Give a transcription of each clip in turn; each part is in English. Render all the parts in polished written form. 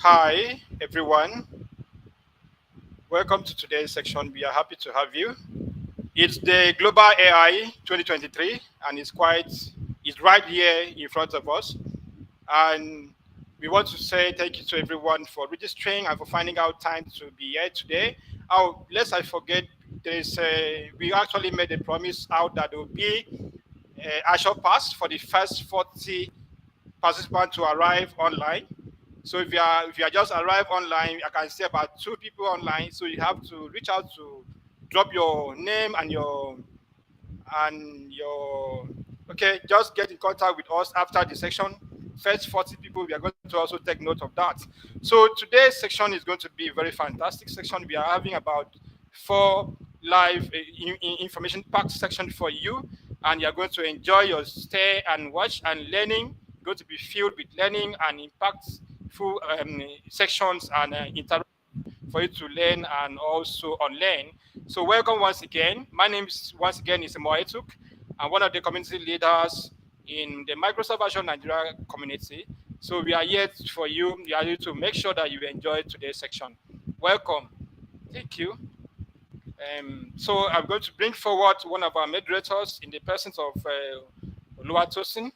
Hi, everyone. Welcome to today's section. We are happy to have you. It's the Global AI 2023, and it's right here in front of us. And we want to say thank you to everyone for registering and for finding out time to be here today. Oh, lest I forget, we actually made a promise out that there will be Azure Pass for the first 40 participants to arrive online. So if you are just arrived online, I can see about two people online. So you have to reach out to drop your name and your okay. Just get in contact with us after the section. First 40 people, we are going to also take note of that. So today's section is going to be a very fantastic section. We are having about four live information packed section for you, and you are going to enjoy your stay and watch and learning. Going to be filled with learning and impactful sections and interaction for you to learn and also unlearn. So welcome once again. My name is once again is Moetuk. I'm one of the community leaders in the Microsoft Azure Nigeria community. So we are here for you. We are here to make sure that you enjoy today's section. Welcome. Thank you. So I'm going to bring forward one of our moderators in the presence of Oluwatosin.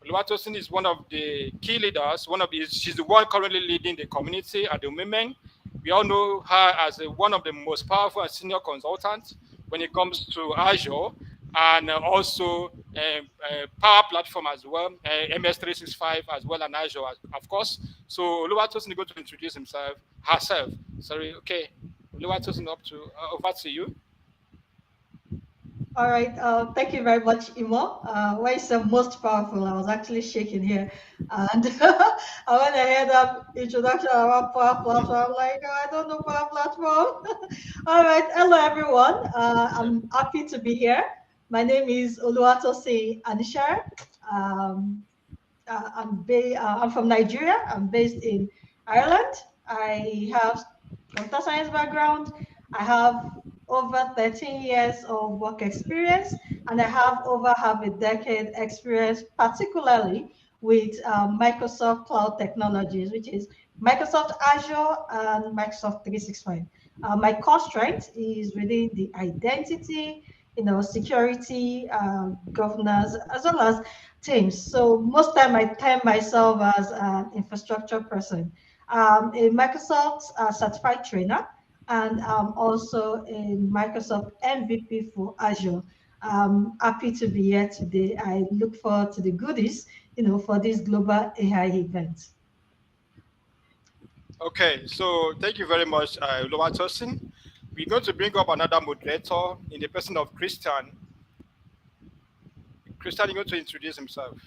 Oluwatosin is one of the key leaders. She's the one currently leading the community at the moment. We all know her as one of the most powerful and senior consultants when it comes to Azure and also Power Platform as well, MS365 as well, and Azure, of course. So Oluwatosin is going to introduce herself. Sorry, okay. Oluwatosin, over to you. All right. Thank you very much, Imo. Why is the most powerful? I was actually shaking here, and when I heard that introduction about Power Platform, I'm like, oh, I don't know Power Platform. All right. Hello, everyone. I'm happy to be here. My name is Oluwatosin Anishar. Um, I'm from Nigeria. I'm based in Ireland. I have computer science background. I have over 13 years of work experience, and I have over half a decade experience, particularly with Microsoft Cloud Technologies, which is Microsoft Azure and Microsoft 365. My core strength is within the identity, security, governance, as well as teams. So most time I term myself as an infrastructure person. A Microsoft certified trainer, and also a Microsoft MVP for Azure. I'm happy to be here today. I look forward to the goodies, for this global AI event. Okay, so thank you very much, Oluwatosin. We're going to bring up another moderator in the person of Christian. Christian is going to introduce himself.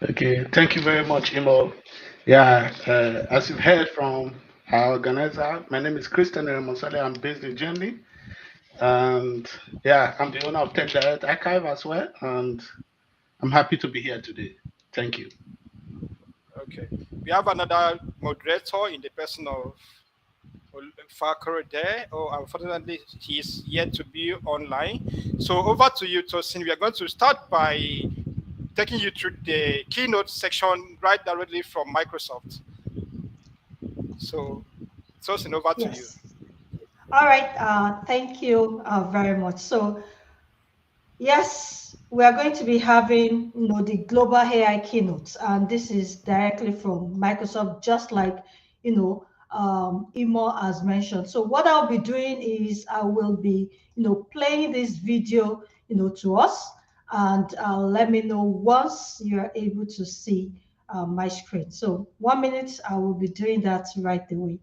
Okay, thank you very much, Imo. Yeah, as you've heard from our organizer, my name is Christian Eremosale. I'm based in Germany. And yeah, I'm the owner of Tech Direct Archive as well. And I'm happy to be here today. Thank you. Okay, we have another moderator in the person of Fakor there. Oh, unfortunately, he's yet to be online. So over to you, Tosin. We are going to start by taking you through the keynote section right directly from Microsoft. So, Tosin, over to you. Yes. All right. Thank you very much. So yes, we are going to be having, the global AI keynotes, and this is directly from Microsoft, just like, Imo has mentioned. So what I'll be doing is I will be, playing this video, to us, and let me know once you're able to see my screen. So 1 minute, I will be doing that right away.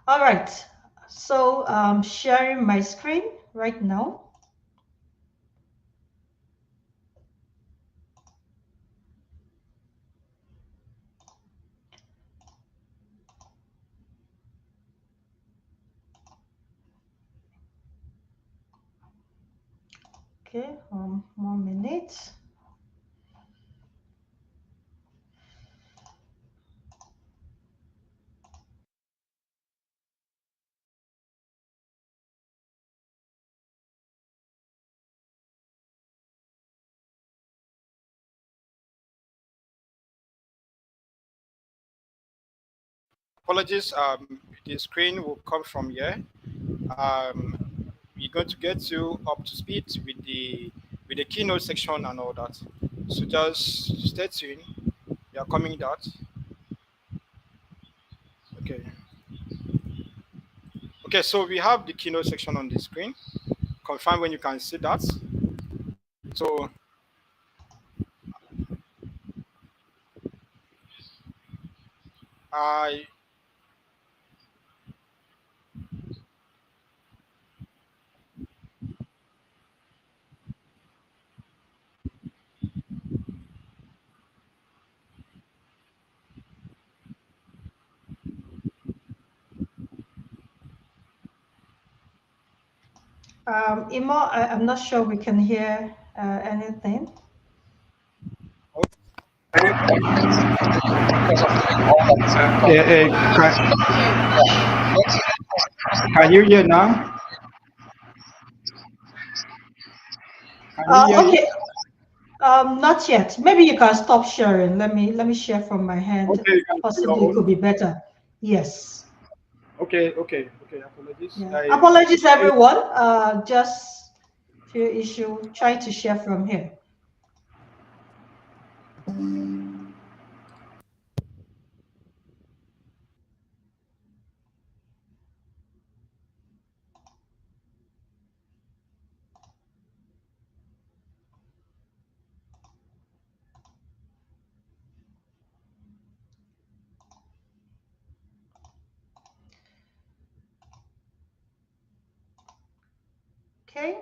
All right. So I'm sharing my screen right now. Okay, 1 minute. apologies. The screen will come from here. We're going to get you up to speed with the keynote section and all that. So just stay tuned. We are coming that. Okay. Okay. So we have the keynote section on the screen. Confirm when you can see that. So I Imo, I'm not sure we can hear anything. okay, can you hear now? Can you hear it? Okay, not yet. Maybe you can stop sharing. Let me share from my hand. Okay, you can see your Possibly it could own. be better. Yes. Okay. Apologies. Yeah. Apologies, everyone. Just few issue. Try to share from here. Okay.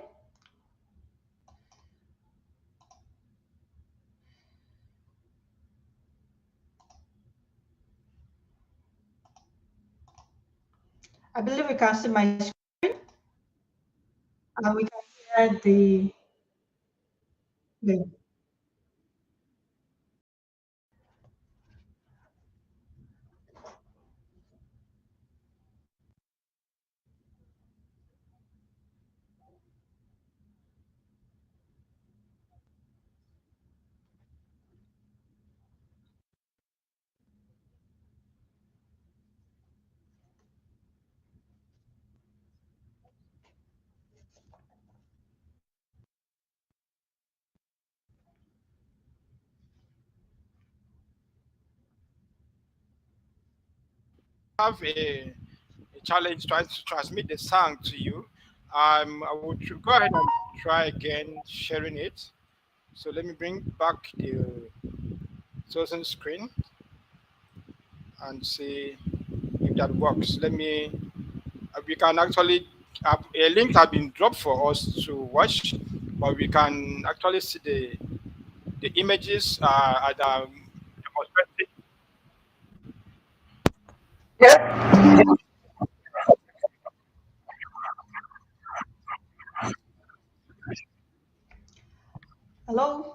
I believe we can see my screen and we can hear the Have a challenge trying to transmit the sound to you. I would go ahead and try again sharing it. So let me bring back the chosen screen and see if that works. Let me. We can actually a link has been dropped for us to watch, but we can actually see the images at demonstrated. hello.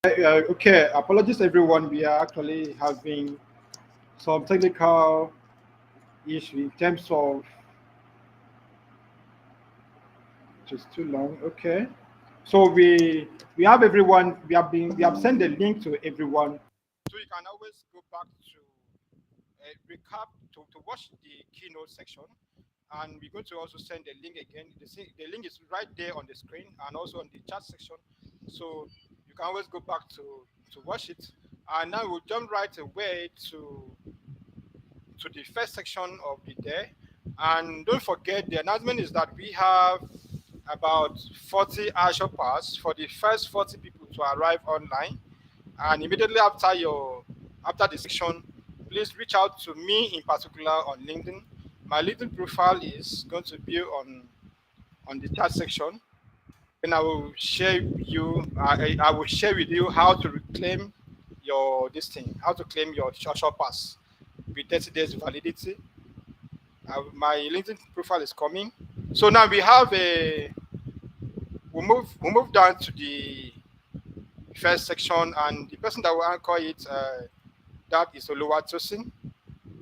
Okay, apologies everyone. We are actually having some technical issue in terms of just too long. Okay, so we have everyone. We have sent the link to everyone, so you can always go back to recap to watch the keynote section. And we're going to also send the link again. The link is right there on the screen and also on the chat section, so you can always go back to watch it. And now we'll jump right away to the first section of the day. And don't forget, the announcement is that we have about 40 Azure Pass for the first 40 people to arrive online. And immediately after the section, please reach out to me in particular on LinkedIn. My LinkedIn profile is going to be on the chat section. Then I will share with you how to reclaim your this thing, how to claim your social pass with 30 days validity. My LinkedIn profile is coming. So now we move down to the first section, and the person that will anchor it, that is Oluwatosin.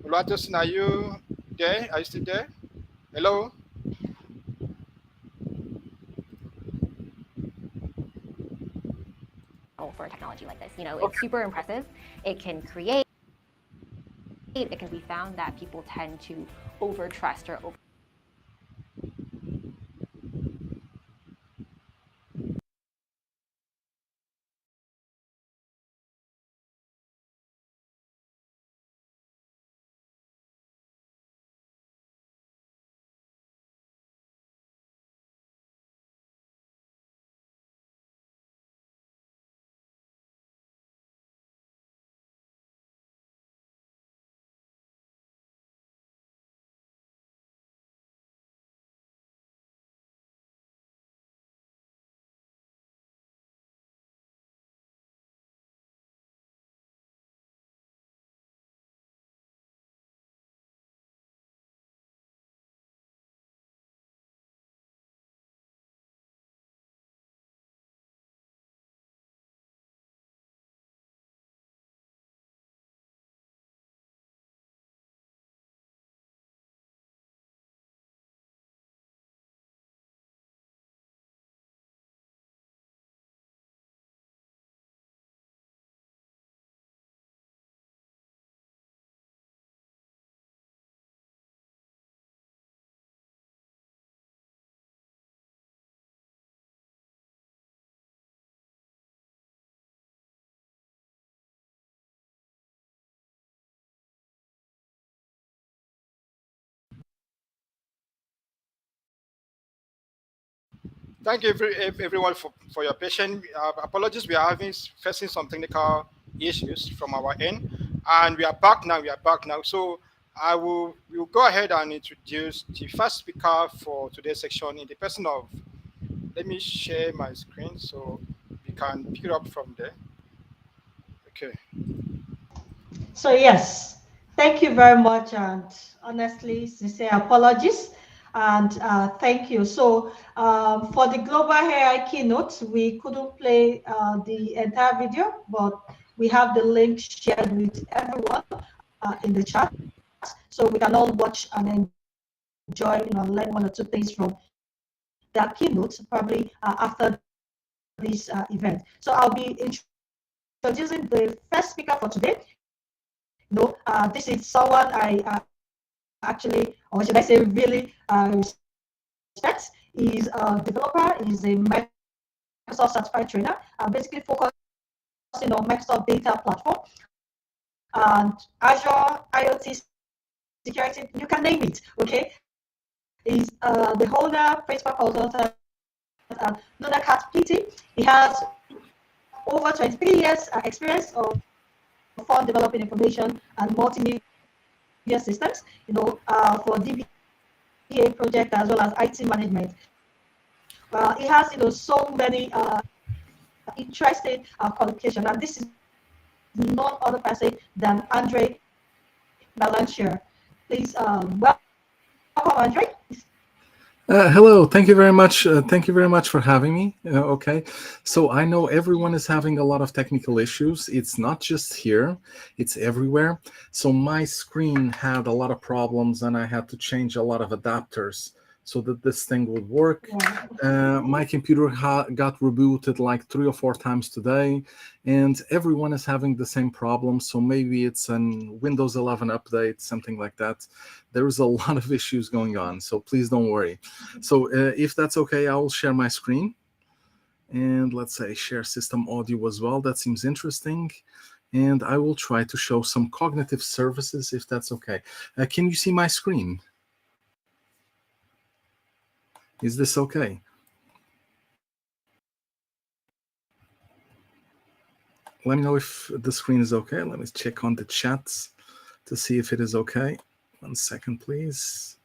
Oluwatosin, are you there? Are you still there? Hello. For a technology like this. It's Okay. super impressive. It can create, it can be found that people tend to over trust or over Thank you everyone for your patience. Apologies, we are facing some technical issues from our end, and we are back now. We are back now. So we will go ahead and introduce the first speaker for today's section in the person of. Let me share my screen so we can pick it up from there. Okay. So yes, thank you very much, and honestly, sincere apologies, and thank you. So for the global AI keynote, we couldn't play the entire video, but we have the link shared with everyone in the chat, so we can all watch and enjoy, learn one or two things from that keynote, probably after this event. So I'll be introducing the first speaker for today. This is someone I actually, or should I say, really respect. He's a developer. He's a Microsoft certified trainer, basically focusing on Microsoft data platform and Azure IoT security. You can name it. Okay, he's the owner, principal consultant at Lunacat PT. He has over 23 years experience of fund developing information and multimedia systems, for DBA project as well as IT management. He has, so many interesting qualification, and this is none other person than Andre Balanchier. Please welcome Andre. Hello, thank you very much. Thank you very much for having me. Okay, so I know everyone is having a lot of technical issues. It's not just here, it's everywhere. So my screen had a lot of problems and I had to change a lot of adapters so that this thing would work. Wow. My computer got rebooted like 3 or 4 times today, and everyone is having the same problem. So maybe it's an Windows 11 update, something like that. There is a lot of issues going on, so please don't worry. So if that's okay, I will share my screen. And let's say share system audio as well. That seems interesting. And I will try to show some cognitive services if that's okay. Can you see my screen? Is this okay? Let me know if the screen is okay. Let me check on the chats to see if it is okay. 1 second, please.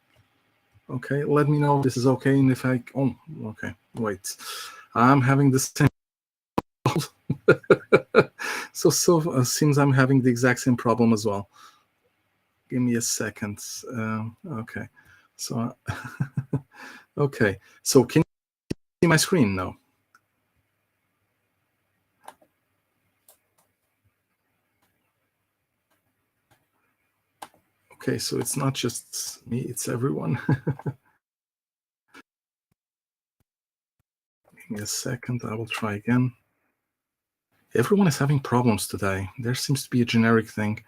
Okay, let me know if this is okay and if I... Oh, okay, wait. I'm having the same... so seems I'm having the exact same problem as well. Give me a second. Okay, so... okay, so can you see my screen now? Okay, so it's not just me, it's everyone. Give me a second, I will try again. Everyone is having problems today. There seems to be a generic thing.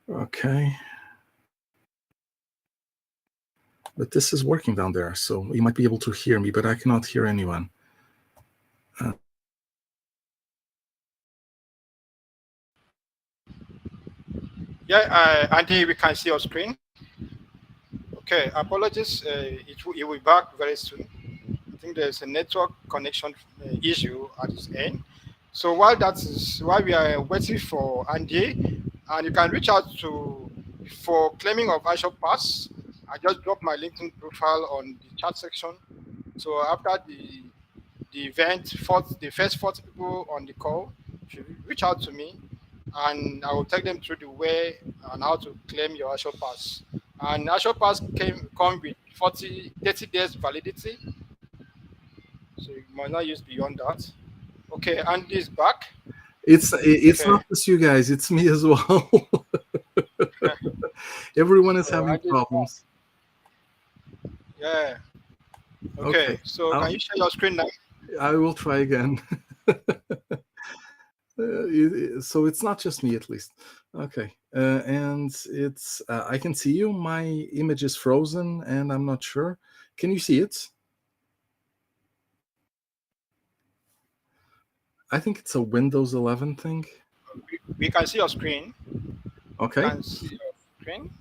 Okay. But this is working down there, so you might be able to hear me, but I cannot hear anyone. Yeah, Andy, we can see your screen. Okay, apologies. It will be back very soon. I think there's a network connection issue at its end. So while we are waiting for Andy, and you can reach out to for claiming of Azure Pass. I just dropped my LinkedIn profile on the chat section. So after the event, the first 40 people on the call should reach out to me, and I will take them through the way on how to claim your Azure Pass. And Azure Pass come with 30 days validity, so you might not use beyond that. Okay, Andy is back. It's Okay, not just you guys, it's me as well. Everyone is so having Andy is back. problems. Yeah. Okay, Okay, so can you share your screen now? I will try again. So it's not just me, at least. Okay, and it's I can see you. My image is frozen, and I'm not sure. Can you see it? I think it's a Windows 11 thing. We can see your screen. We Okay, can see your screen.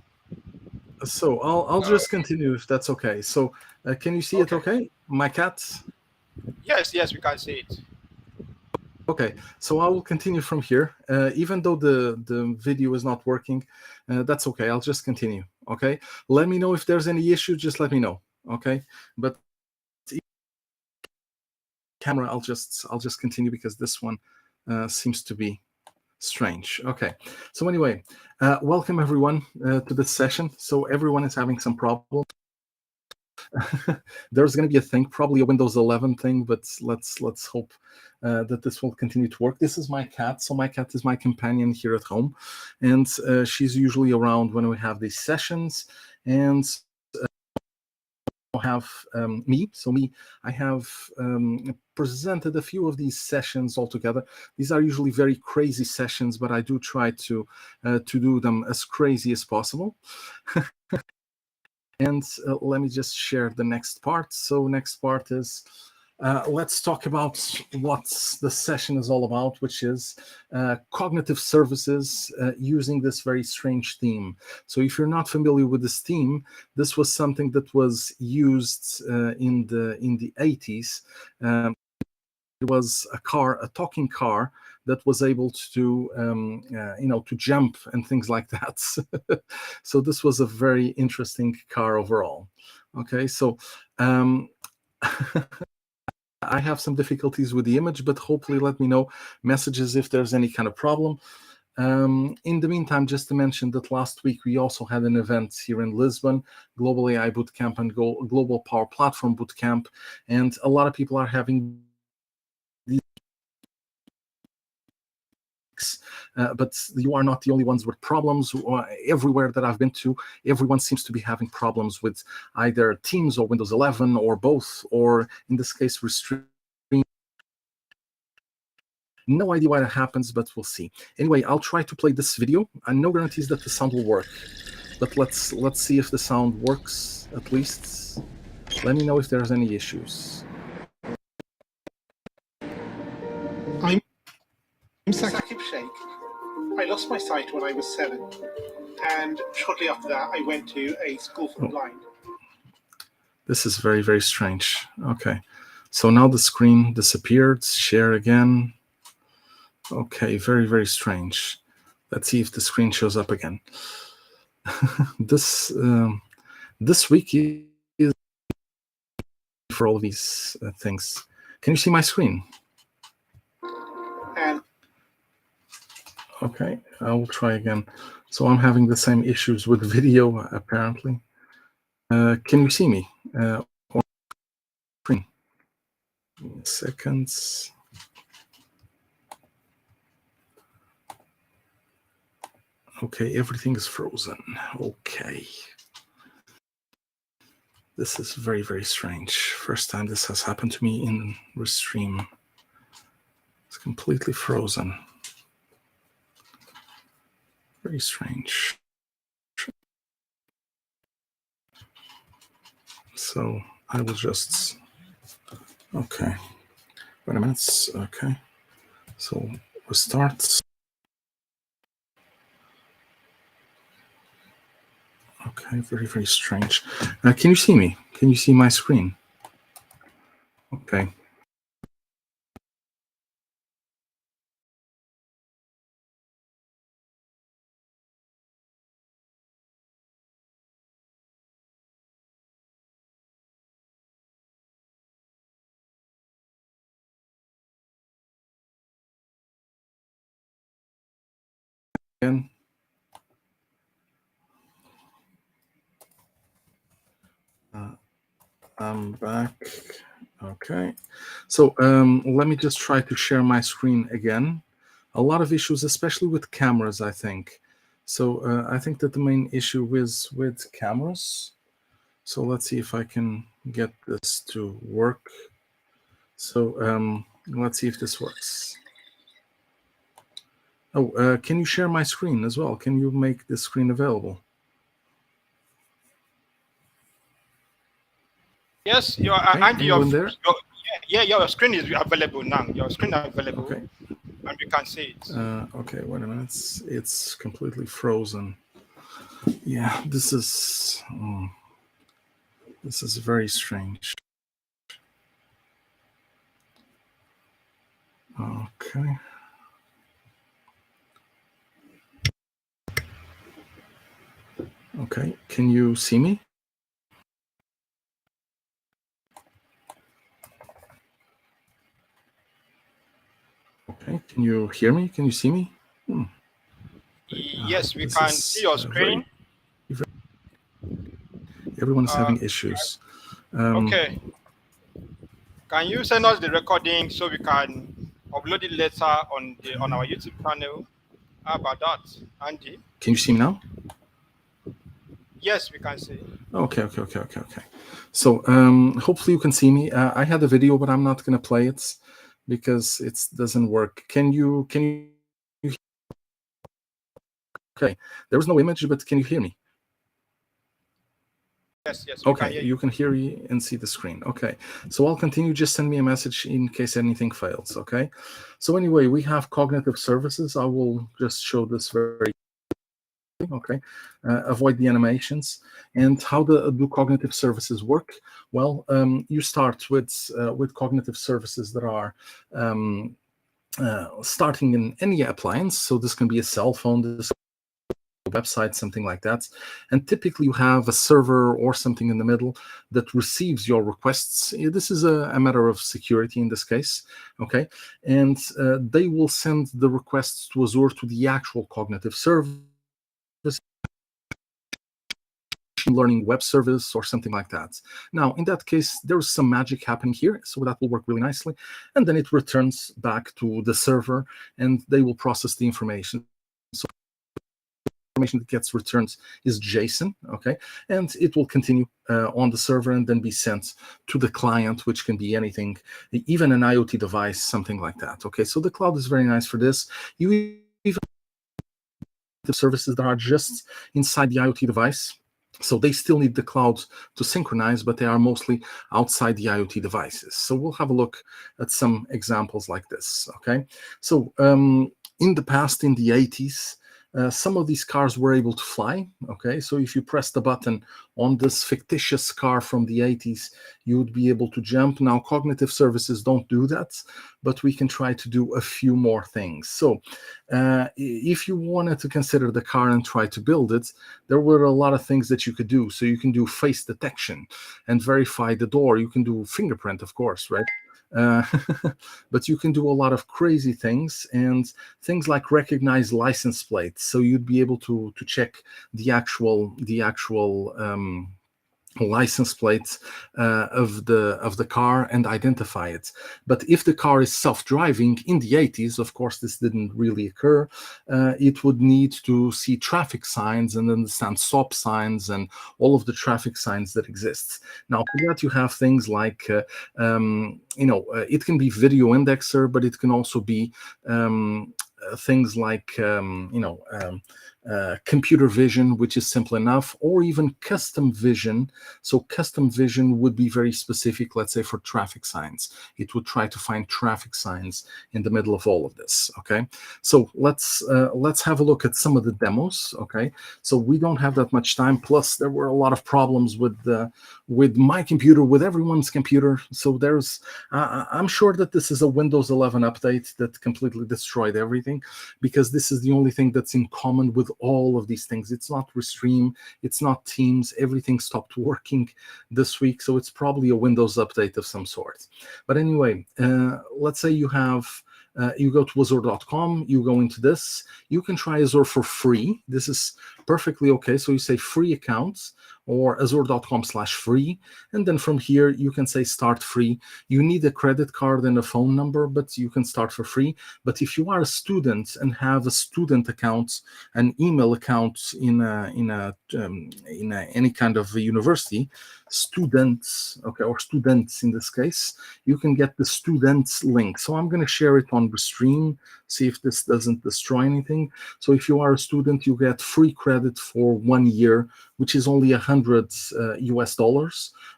so I'll just continue if that's okay. So can you see it? Okay. Okay, my cat. Yes, we can see it. Okay, so I will continue from here. Even though the video is not working, that's okay. I'll just continue. Okay, let me know if there's any issue. Just let me know. Okay, but camera, I'll just continue because this one seems to be strange. Okay, so anyway, welcome everyone to this session. So everyone is having some problems. There's going to be a thing, probably a Windows 11 thing, but let's hope that this will continue to work. This is my cat. So my cat is my companion here at home, and she's usually around when we have these sessions. And have me. So me, I have presented a few of these sessions altogether. These are usually very crazy sessions, but I do try to do them as crazy as possible. And let me just share the next part. So next part is let's talk about what the session is all about, which is cognitive services using this very strange theme. So if you're not familiar with this theme, this was something that was used in the 80s. It was a talking car that was able to to jump and things like that. So this was a very interesting car overall. Okay, so I have some difficulties with the image, but hopefully let me know messages if there's any kind of problem. In the meantime, just to mention that last week we also had an event here in Lisbon, Global AI Bootcamp and Global Power Platform Bootcamp, and a lot of people are having these. But you are not the only ones with problems. Everywhere that I've been to, everyone seems to be having problems with either Teams or Windows 11 or both, or in this case, restrict. No idea why that happens, but we'll see. Anyway, I'll try to play this video. No guarantees that the sound will work, but let's see if the sound works at least. Let me know if there's any issues. I'm Sakib Sheikh. I lost my sight when I was 7, and shortly after that, I went to a school for the blind. This is very, very strange. Okay, so now the screen disappeared. Share again. Okay, very, very strange. Let's see if the screen shows up again. This week is for all these things. Can you see my screen? Okay, I will try again. So I'm having the same issues with video, apparently. Can you see me? Or screen? Seconds. Okay, everything is frozen. Okay. This is very, very strange. First time this has happened to me in Restream. It's completely frozen. Very strange. So I will just, okay. Wait a minute, okay. So restart. Okay, very, very strange. Can you see me? Can you see my screen? Okay. Again. I'm back. Okay. So let me just try to share my screen again. A lot of issues, especially with cameras, I think. So I think that the main issue is with cameras. So let's see if I can get this to work. So let's see if this works. Oh, can you share my screen as well? Can you make the screen available? Yes, your Okay, your screen is available now. Your screen is available, okay. And we can see it. Okay, wait a minute. It's completely frozen. Yeah, this is very strange. Okay. Okay, can you see me? Okay, can you hear me? Can you see me? Yes, we can see your screen. Everyone is having issues. Okay. Can you send us the recording so we can upload it later on our YouTube channel? How about that, Andy? Can you see me now? Yes, we can see. Okay. So hopefully you can see me. I had a video, but I'm not going to play it because it doesn't work. Can you? Okay, there was no image, but can you hear me? Yes. Okay, you can hear me and see the screen. Okay, so I'll continue. Just send me a message in case anything fails. Okay, so anyway, we have cognitive services. I will just show this very. Okay, avoid the animations. And how do cognitive services work? Well, you start with cognitive services that are starting in any appliance. So this can be a cell phone. This website, something like that. And typically you have a server or something in the middle that receives your requests. This is a matter of security in this case, okay? And they will send the requests to Azure to the actual cognitive service, learning web service or something like that. Now, in that case, there's some magic happening here, so that will work really nicely. And then it returns back to the server and they will process the information. So information that gets returned is JSON, okay? And it will continue on the server and then be sent to the client, which can be anything, even an IoT device, something like that, okay? So the cloud is very nice for this. You even have services that are just inside the IoT device. So they still need the cloud to synchronize, but they are mostly outside the IoT devices. So we'll have a look at some examples like this, okay? So in the past, in the 80s, some of these cars were able to fly, okay? So if you press the button on this fictitious car from the 80s, you would be able to jump. Now, cognitive services don't do that, but we can try to do a few more things. So if you wanted to consider the car and try to build it, there were a lot of things that you could do. So you can do face detection and verify the door. You can do fingerprint, of course, right? But you can do a lot of crazy things, and things like recognize license plates. So you'd be able to check the actual license plate of the car and identify it. But if the car is self-driving, in the 80s, of course, this didn't really occur, it would need to see traffic signs and understand stop signs and all of the traffic signs that exist. Now, for that, you have things like, it can be video indexer, but it can also be things like computer vision, which is simple enough, or even custom vision. So custom vision would be very specific, let's say for traffic signs. It would try to find traffic signs in the middle of all of this, okay? So let's have a look at some of the demos, okay? So we don't have that much time, plus there were a lot of problems with my computer, with everyone's computer. So there's, I'm sure that this is a Windows 11 update that completely destroyed everything, because this is the only thing that's in common with all of these things. It's not Restream, it's not Teams, everything stopped working this week, so it's probably a Windows update of some sort. But anyway, let's say you have you go to Azure.com, you go into this, you can try Azure for free. This is perfectly okay. So you say free accounts or Azure.com/free. And then from here, you can say start free. You need a credit card and a phone number, but you can start for free. But if you are a student and have a student account, an email account in any kind of a university, students, okay, or students in this case, you can get the students link. So I'm going to share it on Restream, see if this doesn't destroy anything. So if you are a student, you get free credit for 1 year, which is only $100 US,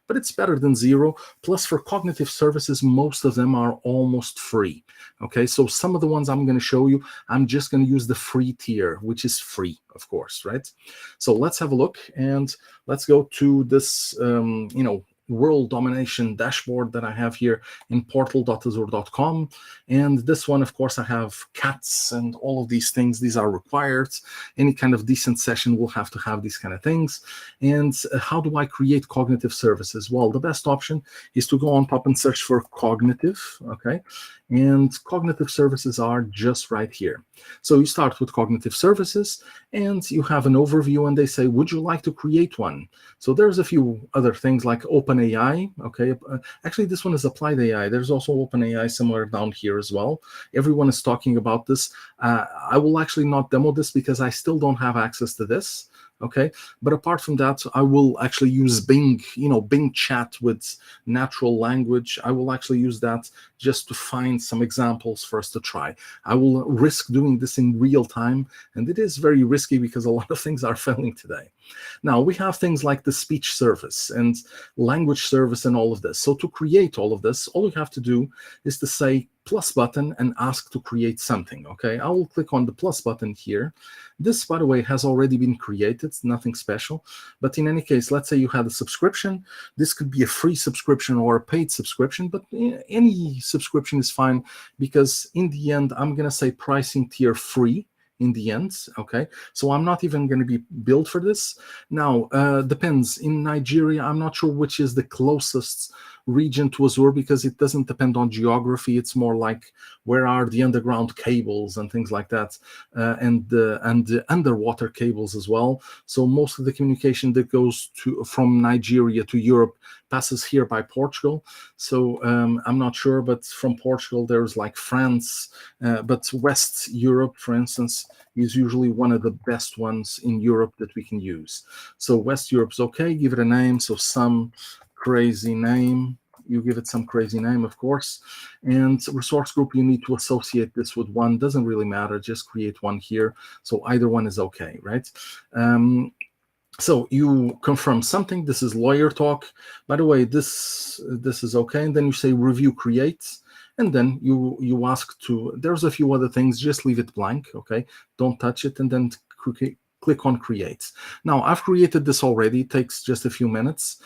but it's better than zero. Plus, for cognitive services, most of them are almost free. Okay, so some of the ones I'm going to show you, I'm just going to use the free tier, which is free, of course, right? So let's have a look, and let's go to this, world domination dashboard that I have here in portal.azure.com. And this one, of course, I have cats and all of these things. These are required. Any kind of decent session will have to have these kind of things. And how do I create cognitive services? Well, the best option is to go on top and search for cognitive, okay? And cognitive services are just right here. So you start with cognitive services and you have an overview, and they say, would you like to create one? So there's a few other things like OpenAI, okay? Actually, this one is Applied AI. There's also OpenAI somewhere down here as well. Everyone is talking about this. I will actually not demo this because I still don't have access to this. Okay, but apart from that, I will actually use Bing, Bing chat with natural language. I will actually use that just to find some examples for us to try. I will risk doing this in real time, and it is very risky because a lot of things are failing today. Now, we have things like the speech service and language service and all of this. So to create all of this, all you have to do is to say plus button and ask to create something, okay? I will click on the plus button here. This, by the way, has already been created, it's nothing special. But in any case, let's say you had a subscription. This could be a free subscription or a paid subscription, but any subscription is fine, because in the end, I'm gonna say pricing tier free, in the end. Okay, so I'm not even going to be billed for this. Now, depends. In Nigeria, I'm not sure which is the closest region to Azure, because it doesn't depend on geography. It's more like where are the underground cables and things like that, and the underwater cables as well. So most of the communication that goes from Nigeria to Europe passes here by Portugal. So I'm not sure, but from Portugal there's like France, but West Europe, for instance, is usually one of the best ones in Europe that we can use. So West Europe's okay. Give it a name. So some crazy name. You give it some crazy name, of course. And resource group, you need to associate this with one. Doesn't really matter. Just create one here. So either one is okay, right? So you confirm something. This is lawyer talk. By the way, this is okay. And then you say review create. And then you ask to, there's a few other things, just leave it blank, okay? Don't touch it, and then click on create. Now, I've created this already. It takes just a few minutes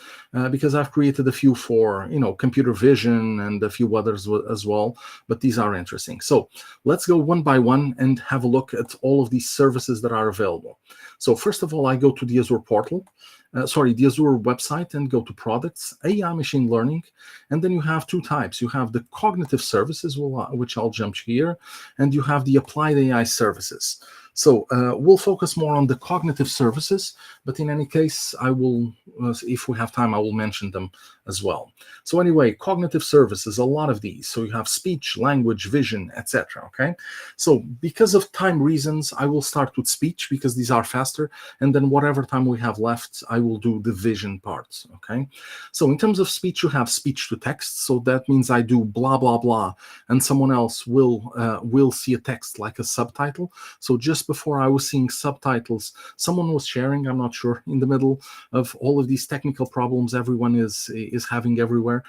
because I've created a few for, computer vision and a few others as well, but these are interesting. So let's go one by one and have a look at all of these services that are available. So first of all, I go to the Azure portal. The Azure website, and go to products, AI machine learning, and then you have two types. You have the cognitive services, which I'll jump here, and you have the applied AI services. So we'll focus more on the cognitive services, but in any case, I will, if we have time, I will mention them as well. So anyway, cognitive services, a lot of these. So you have speech, language, vision, etc. Okay. So because of time reasons, I will start with speech because these are faster, and then whatever time we have left, I will do the vision parts. Okay. So in terms of speech, you have speech to text. So that means I do blah blah blah, and someone else will see a text like a subtitle. So just before I was seeing subtitles, someone was sharing, I'm not sure, in the middle of all of these technical problems everyone is having everywhere.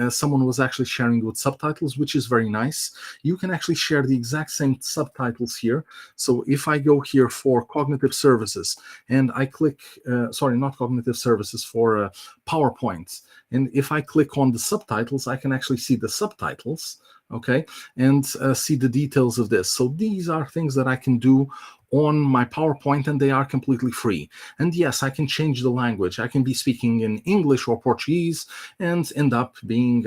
Someone was actually sharing with subtitles, which is very nice. You can actually share the exact same subtitles here. So if I go here for cognitive services and I click, not cognitive services, for PowerPoint, and if I click on the subtitles, I can actually see the subtitles, okay, and see the details of this. So these are things that I can do on my PowerPoint, and they are completely free. And yes, I can change the language. I can be speaking in English or Portuguese and end up being,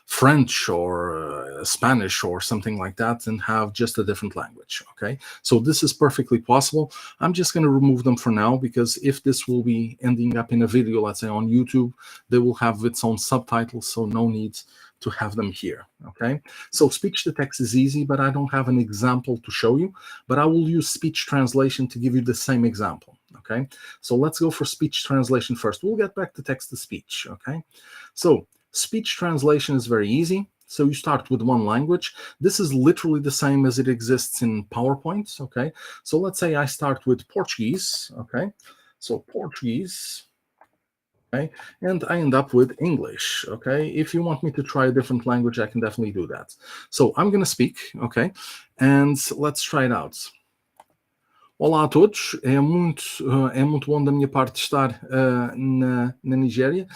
French or Spanish or something like that, and have just a different language, okay? So this is perfectly possible. I'm just going to remove them for now, because if this will be ending up in a video, let's say on YouTube, they will have its own subtitles, so no need to have them here, okay? So speech to text is easy, but I don't have an example to show you, but I will use speech translation to give you the same example, okay? So let's go for speech translation first. We'll get back to text to speech, okay? So speech translation is very easy. So you start with one language. This is literally the same as it exists in PowerPoint, okay? So let's say I start with Portuguese, okay? So Portuguese, okay, and I end up with English, okay? If you want me to try a different language, I can definitely do that. So I'm going to speak, okay? And let's try it out. Olá a todos, é muito bom da minha parte estar na Nigéria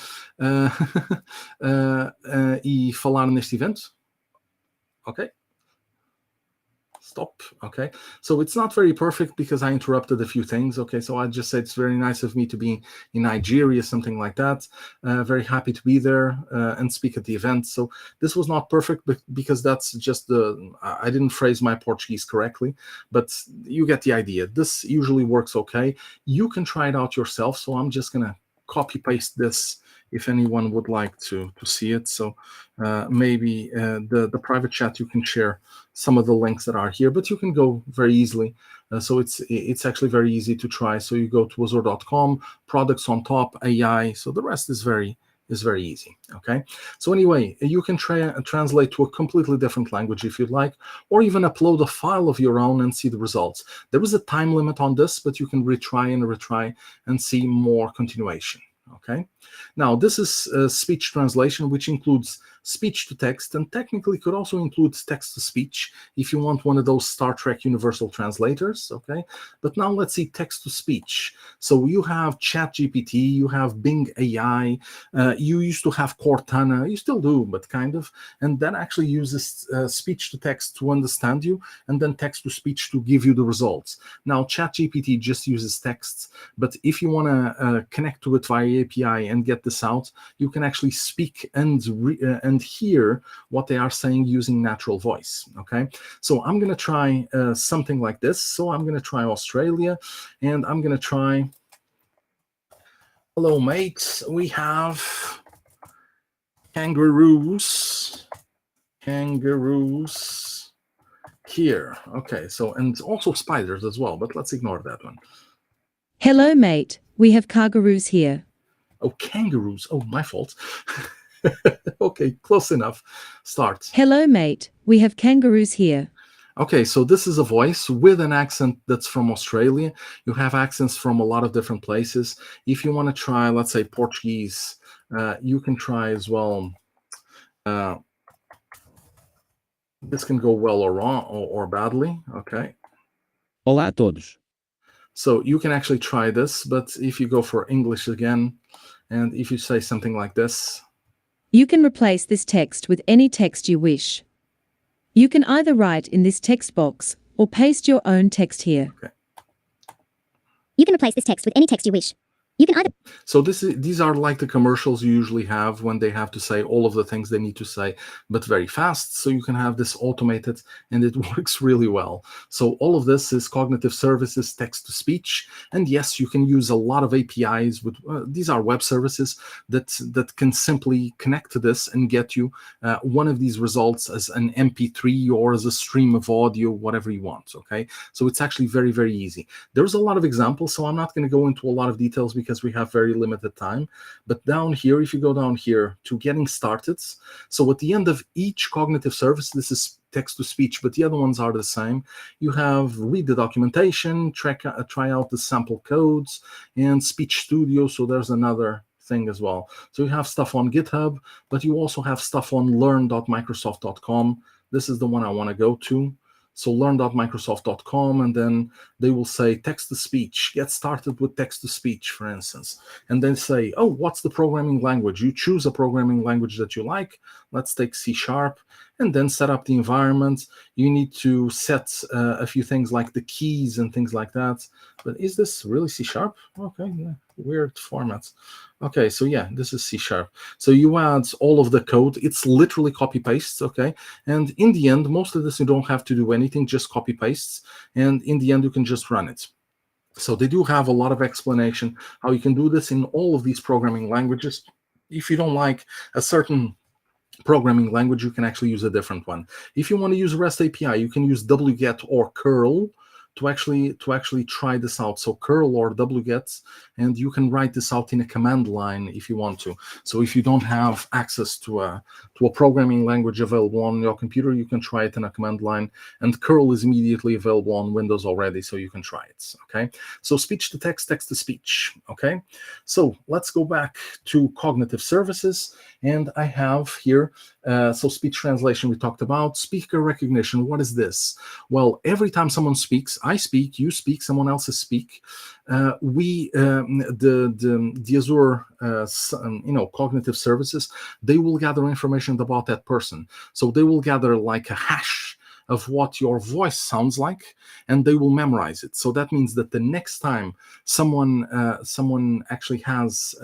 e falar neste evento, ok? Stop. Okay, so it's not very perfect because I interrupted a few things. Okay, so I just said it's very nice of me to be in Nigeria, something like that. Very happy to be there and speak at the event. So this was not perfect, but because that's just I didn't phrase my Portuguese correctly, but you get the idea. This usually works okay. You can try it out yourself. So I'm just gonna copy paste this if anyone would like to see it. So maybe the private chat, you can share some of the links that are here, but you can go very easily. So it's actually very easy to try. So you go to azure.com, products on top, AI. So the rest is very easy, okay? So anyway, you can translate to a completely different language if you'd like, or even upload a file of your own and see the results. There is a time limit on this, but you can retry and see more continuation. Okay, now this is speech translation, which includes speech to text, and technically could also include text to speech if you want one of those Star Trek universal translators. Okay, but now let's see text to speech. So you have ChatGPT, you have Bing AI, you used to have Cortana, you still do, but kind of, and that actually uses speech to text to understand you, and then text to speech to give you the results. Now ChatGPT just uses texts, but if you want to connect to it via API and get this out, you can actually speak and hear what they are saying using natural voice. Okay, so I'm going to try something like this. So I'm going to try Australia, and I'm going to try, hello mates, we have kangaroos here. Okay, so, and also spiders as well, but let's ignore that one. Hello, mate. We have kangaroos here. Oh, kangaroos. Oh, my fault. Okay, close enough. Start. Hello, mate. We have kangaroos here. Okay, so this is a voice with an accent that's from Australia. You have accents from a lot of different places. If you want to try, let's say, Portuguese, you can try as well. This can go well or wrong or badly. Okay. Olá a todos. So you can actually try this, but if you go for English again, and if you say something like this. You can replace this text with any text you wish. You can either write in this text box or paste your own text here. Okay. You can replace this text with any text you wish. You can either... So these are like the commercials you usually have when they have to say all of the things they need to say, but very fast. So you can have this automated, and it works really well. So all of this is cognitive services, text to speech. And yes, you can use a lot of APIs with, these are web services that can simply connect to this and get you one of these results as an MP3 or as a stream of audio, whatever you want. Okay. So it's actually very, very easy. There's a lot of examples, so I'm not going to go into a lot of details because we have very limited time. But down here, if you go down here to getting started, so at the end of each cognitive service, this is text to speech, but the other ones are the same. You have read the documentation, try out the sample codes, and Speech Studio. So there's another thing as well. So you have stuff on GitHub, but you also have stuff on learn.microsoft.com. This is the one I want to go to. So learn.microsoft.com, and then they will say text to speech. Get started with text to speech, for instance. And then say, oh, what's the programming language? You choose a programming language that you like. Let's take C#, and then set up the environment. You need to set a few things like the keys and things like that. But is this really C#? Okay, yeah, weird formats. Okay, so yeah, this is C#. So you add all of the code. It's literally copy pastes, okay? And in the end, most of this you don't have to do anything, just copy pastes. And in the end, you can just run it. So they do have a lot of explanation how you can do this in all of these programming languages. If you don't like a certain programming language, you can actually use a different one. If you want to use REST API, you can use wget or curl to actually try this out. So curl or wget, and you can write this out in a command line if you want to. So if you don't have access to a programming language available on your computer, you can try it in a command line, and curl is immediately available on Windows already, so you can try it. Okay, so speech to text, text to speech. Okay, so let's go back to cognitive services, and I have here so speech translation we talked about. Speaker recognition, what is this? Well, every time someone speaks, I speak, you speak, someone else speak. The Azure cognitive services, they will gather information about that person. So they will gather like a hash of what your voice sounds like, and they will memorize it. So that means that the next time someone actually has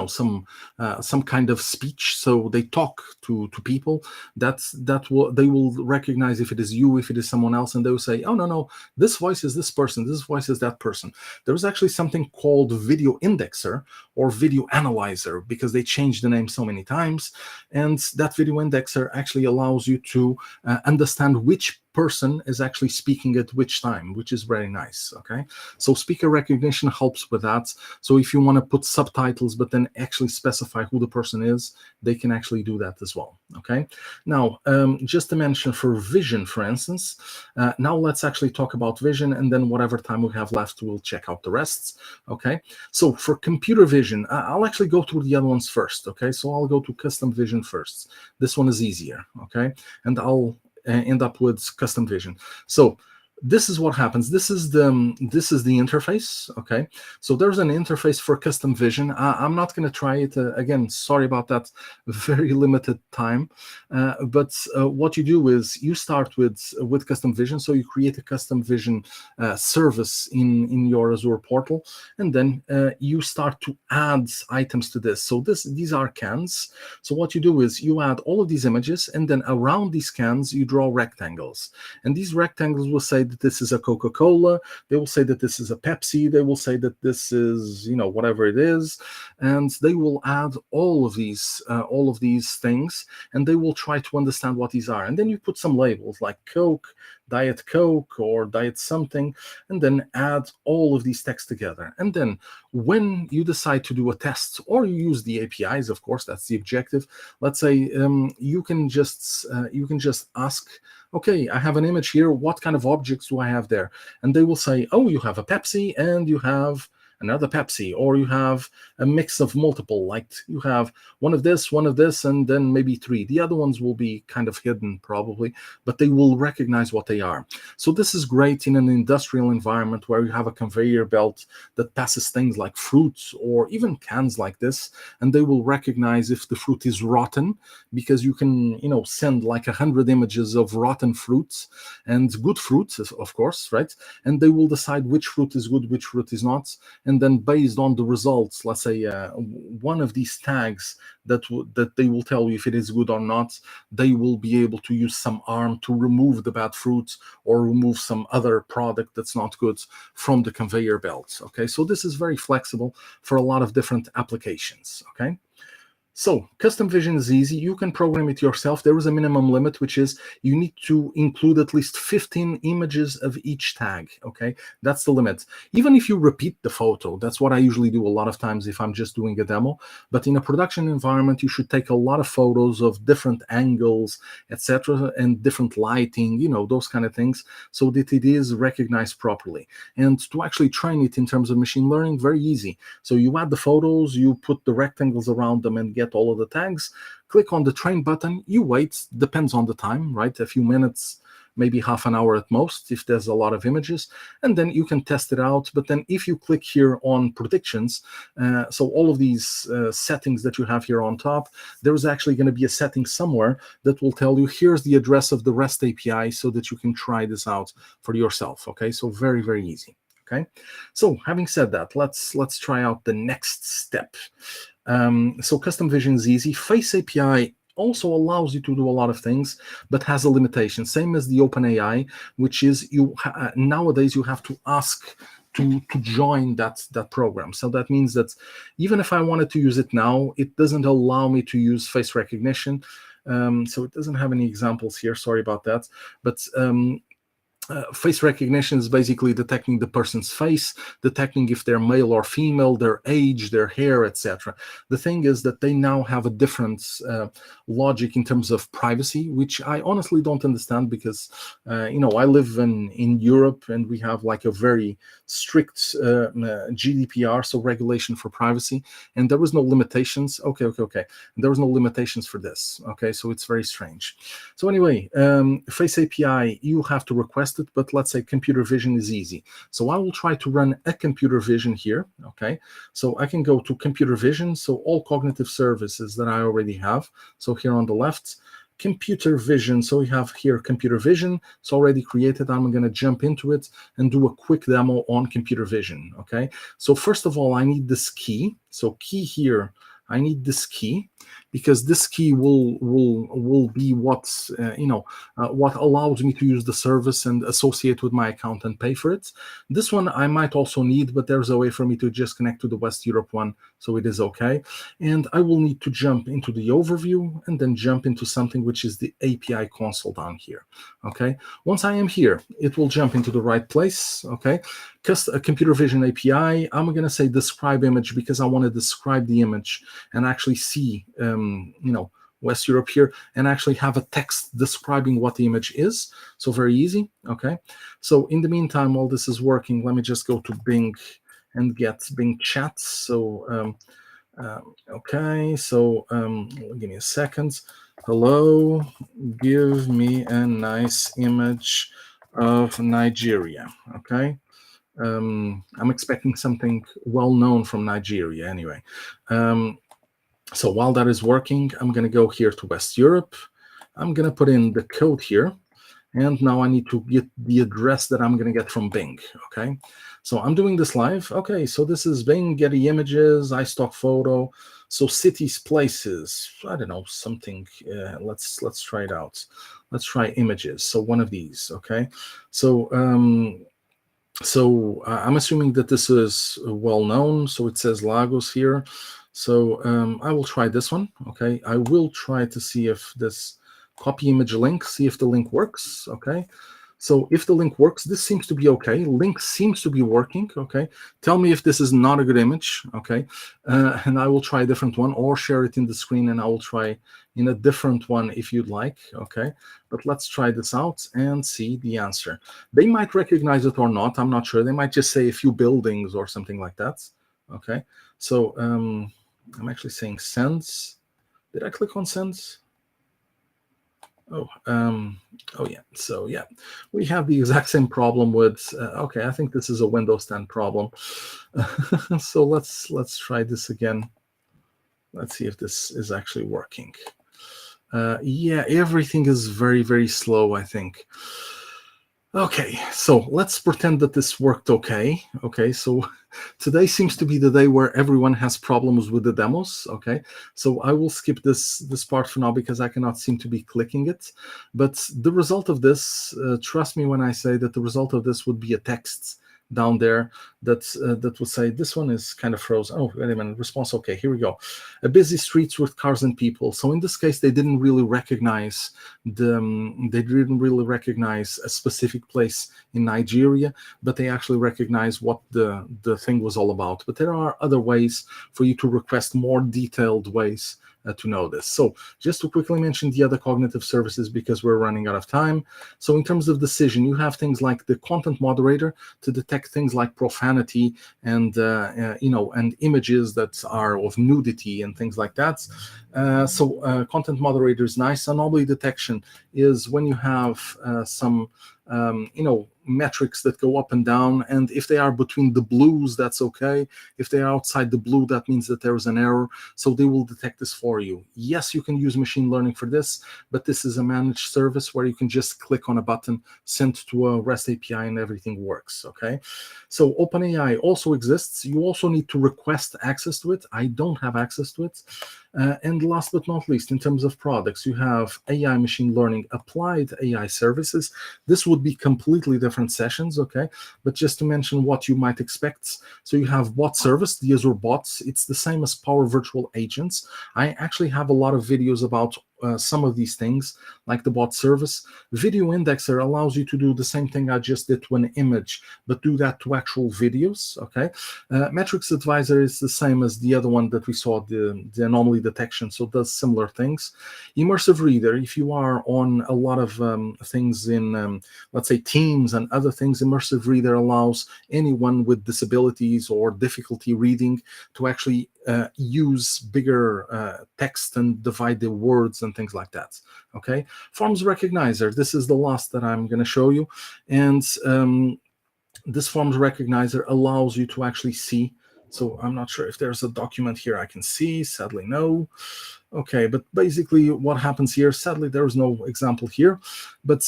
some kind of speech, so they talk to people, they will recognize if it is you, if it is someone else, and they will say, oh no, this voice is this person, this voice is that person. There's actually something called video indexer or video analyzer, because they changed the name so many times. And that video indexer actually allows you to understand which person is actually speaking at which time, which is very nice. Okay, so speaker recognition helps with that. So if you want to put subtitles but then actually specify who the person is, they can actually do that as well. Okay, now just to mention for vision, for instance, now let's actually talk about vision, and then whatever time we have left, we'll check out the rest. Okay, so for computer vision, I'll actually go through the other ones first. Okay, so I'll go to custom vision first. This one is easier. Okay, and I'll end up with custom vision. So this is what happens. This is the interface. Okay, so there's an interface for custom vision. I'm not going to try it again. Sorry about that. Very limited time. But what you do is you start with custom vision. So you create a custom vision service in your Azure portal, and then you start to add items to this. So these are cans. So what you do is you add all of these images, and then around these cans you draw rectangles, and these rectangles will say that this is a Coca-Cola, they will say that this is a Pepsi, they will say that this is, whatever it is, and they will add all of these things, and they will try to understand what these are. And then you put some labels like Coke, Diet Coke, or Diet something, and then add all of these texts together. And then when you decide to do a test, or you use the APIs, of course, that's the objective. Let's say you can just ask, okay, I have an image here, what kind of objects do I have there? And they will say, oh, you have a Pepsi, and you have another Pepsi, or you have a mix of multiple, like you have one of this, and then maybe 3. The other ones will be kind of hidden probably, but they will recognize what they are. So this is great in an industrial environment where you have a conveyor belt that passes things like fruits or even cans like this, and they will recognize if the fruit is rotten, because you can, send like 100 images of rotten fruits and good fruits, of course, right? And they will decide which fruit is good, which fruit is not. And then based on the results, let's say one of these tags that they will tell you if it is good or not, they will be able to use some arm to remove the bad fruits or remove some other product that's not good from the conveyor belt. Okay, so this is very flexible for a lot of different applications. Okay. So custom vision is easy. You can program it yourself. There is a minimum limit, which is you need to include at least 15 images of each tag. Okay, that's the limit. Even if you repeat the photo, that's what I usually do a lot of times if I'm just doing a demo. But in a production environment, you should take a lot of photos of different angles, etc., and different lighting, those kind of things, so that it is recognized properly. And to actually train it in terms of machine learning, very easy. So you add the photos, you put the rectangles around them, and get all of the tags. Click on the train button. You wait, depends on the time, right? A few minutes, maybe half an hour at most, if there's a lot of images, and then you can test it out. But then if you click here on predictions, so all of these settings that you have here on top, there is actually going to be a setting somewhere that will tell you, here's the address of the REST API, so that you can try this out for yourself. Okay, so very, very easy. Okay, so having said that, let's try out the next step. So custom vision is easy. Face API also allows you to do a lot of things, but has a limitation, same as the OpenAI, which is nowadays you have to ask to join that program. So that means that even if I wanted to use it now, it doesn't allow me to use face recognition. So it doesn't have any examples here. Sorry about that. But face recognition is basically detecting the person's face, detecting if they're male or female, their age, their hair, etc. The thing is that they now have a different logic in terms of privacy, which I honestly don't understand, because I live in Europe, and we have like a very strict GDPR, so regulation for privacy, and there was no limitations. Okay. There was no limitations for this. Okay, so it's very strange. So anyway, face API, you have to request it, but let's say computer vision is easy. So I will try to run a computer vision here. Okay, so I can go to computer vision, so all cognitive services that I already have. So here on the left, computer vision. So we have here computer vision. It's already created. I'm going to jump into it and do a quick demo on computer vision. Okay, so first of all, I need this key. So key here, I need this key. because this key will be what's what allows me to use the service and associate with my account and pay for it. This one I might also need, but there's a way for me to just connect to the West Europe one, so it is okay. And I will need to jump into the overview and then jump into something which is the API console down here. Okay, once I am here, it will jump into the right place. Okay, a computer vision API, I'm going to say describe image because I want to describe the image and actually see West Europe here and actually have a text describing what the image is. So very easy. Okay, so in the meantime, while this is working, let me just go to Bing and get Bing chat. So okay, so give me a second. Hello, give me a nice image of Nigeria. Okay, I'm expecting something well known from Nigeria anyway. So while that is working, I'm going to go here to West Europe. I'm going to put in the code here. And now I need to get the address that I'm going to get from Bing. Okay, so I'm doing this live. Okay, so this is Bing, Getty Images, iStock Photo. So cities, places, I don't know, something. Let's try it out. Let's try images. So one of these. Okay, so I'm assuming that this is well known. So it says Lagos here. So I will try this one. Okay, I will try to see if this copy image link, see if the link works. Okay, so if the link works, this seems to be okay. Link seems to be working. Okay, tell me if this is not a good image. Okay, and I will try a different one or share it in the screen and I will try in a different one if you'd like. Okay, but let's try this out and see the answer. They might recognize it or not. I'm not sure. They might just say a few buildings or something like that. Okay, so I'm actually saying sends. Did I click on sends? Oh yeah. So yeah, we have the exact same problem with. Okay, I think this is a Windows 10 problem. So let's try this again. Let's see if this is actually working. Yeah, everything is very, very slow, I think. Okay, so let's pretend that this worked okay. Okay, so today seems to be the day where everyone has problems with the demos. Okay, so I will skip this part for now because I cannot seem to be clicking it. But the result of this, trust me when I say that the result of this would be a text down there that would say this one is kind of frozen. Oh, wait a minute, response. Okay, here we go. A busy streets with cars and people. So in this case, they didn't really recognize a specific place in Nigeria, but they actually recognize what the thing was all about. But there are other ways for you to request more detailed ways to know this. So just to quickly mention the other cognitive services because we're running out of time. So in terms of decision, you have things like the content moderator to detect things like profanity and and images that are of nudity and things like that. So content moderator is nice. Anomaly detection is when you have some metrics that go up and down, and if they are between the blues, that's okay. If they are outside the blue, that means that there is an error, so they will detect this for you. Yes, you can use machine learning for this, but this is a managed service where you can just click on a button, send to a REST API, and everything works. Okay, so OpenAI also exists. You also need to request access to it. I don't have access to it. And last but not least, in terms of products, you have AI machine learning, applied AI services. This would be completely different sessions, okay? But just to mention what you might expect. So you have bot service, the Azure bots. It's the same as Power Virtual Agents. I actually have a lot of videos about some of these things, like the bot service. Video indexer allows you to do the same thing I just did to an image, but do that to actual videos, okay? Metrics advisor is the same as the other one that we saw, the anomaly detection, so it does similar things. Immersive reader, if you are on a lot of things in, let's say, Teams and other things, immersive reader allows anyone with disabilities or difficulty reading to actually use bigger text and divide the words and things like that. Okay, forms recognizer. This is the last that I'm going to show you, and this forms recognizer allows you to actually see So I'm not sure if there's a document here I can see. Sadly, no. Okay, but basically what happens here, sadly, there is no example here, but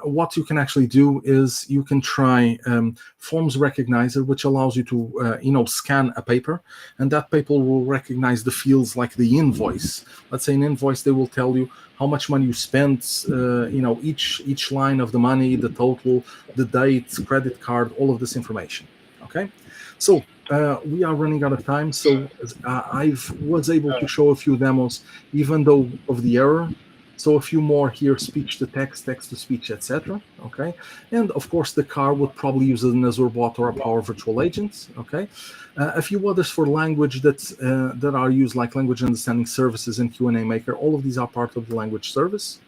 what you can actually do is you can try Forms Recognizer, which allows you to, scan a paper, and that paper will recognize the fields like the invoice. Let's say an invoice, they will tell you how much money you spent, each line of the money, the total, the date, credit card, all of this information. Okay, so we are running out of time, so I was able to show a few demos, even though of the error. So a few more here: speech to text, text to speech, etc. Okay, and of course the car would probably use an Azure bot or a Power Virtual Agent. Okay, a few others for language that are used, like language understanding services and Q&A Maker. All of these are part of the language service.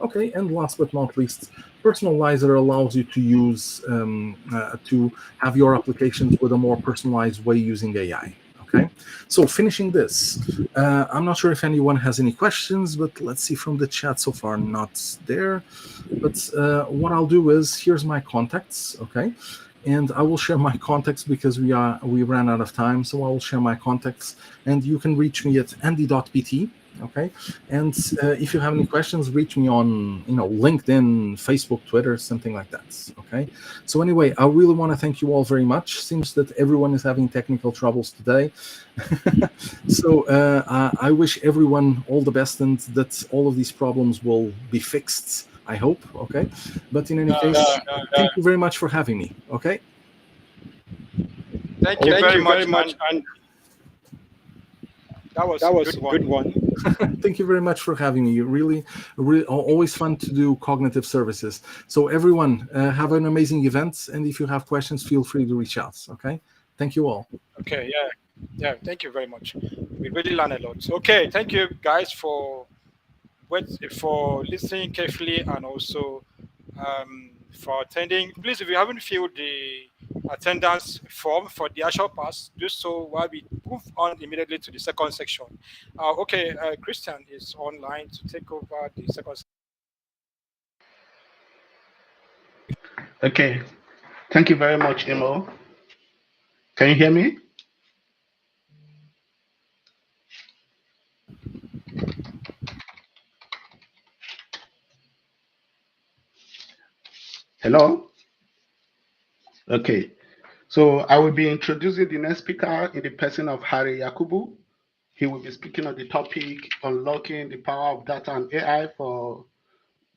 Okay, and last but not least, Personalizer allows you to use to have your applications with a more personalized way using AI. Okay, so finishing this, I'm not sure if anyone has any questions, but let's see from the chat so far, not there. But what I'll do is, here's my contacts. Okay, and I will share my contacts because we ran out of time. So I will share my contacts, and you can reach me at andy.pt. Okay, and if you have any questions, reach me on LinkedIn, Facebook, Twitter, something like that. Okay, so anyway, I really want to thank you all very much. Seems that everyone is having technical troubles today. So I wish everyone all the best, and that all of these problems will be fixed, I hope. Okay, but in any case, thank you very much for having me. Okay, Thank you very much, and that was a good one. Thank you very much for having me. Really always fun to do cognitive services. So everyone, have an amazing event, and if you have questions, feel free to reach out. Okay, thank you all. Okay, yeah, thank you very much. We really learned a lot. Okay, thank you guys for listening carefully, and also for attending. Please, if you haven't filled the attendance form for the Azure Pass, do so while we move on immediately to the second section. Okay, Christian is online to take over the second section. Okay. Thank you very much, Imo. Can you hear me? Hello? Okay. So I will be introducing the next speaker in the person of Harry Yakubu. He will be speaking on the topic unlocking the power of data and AI for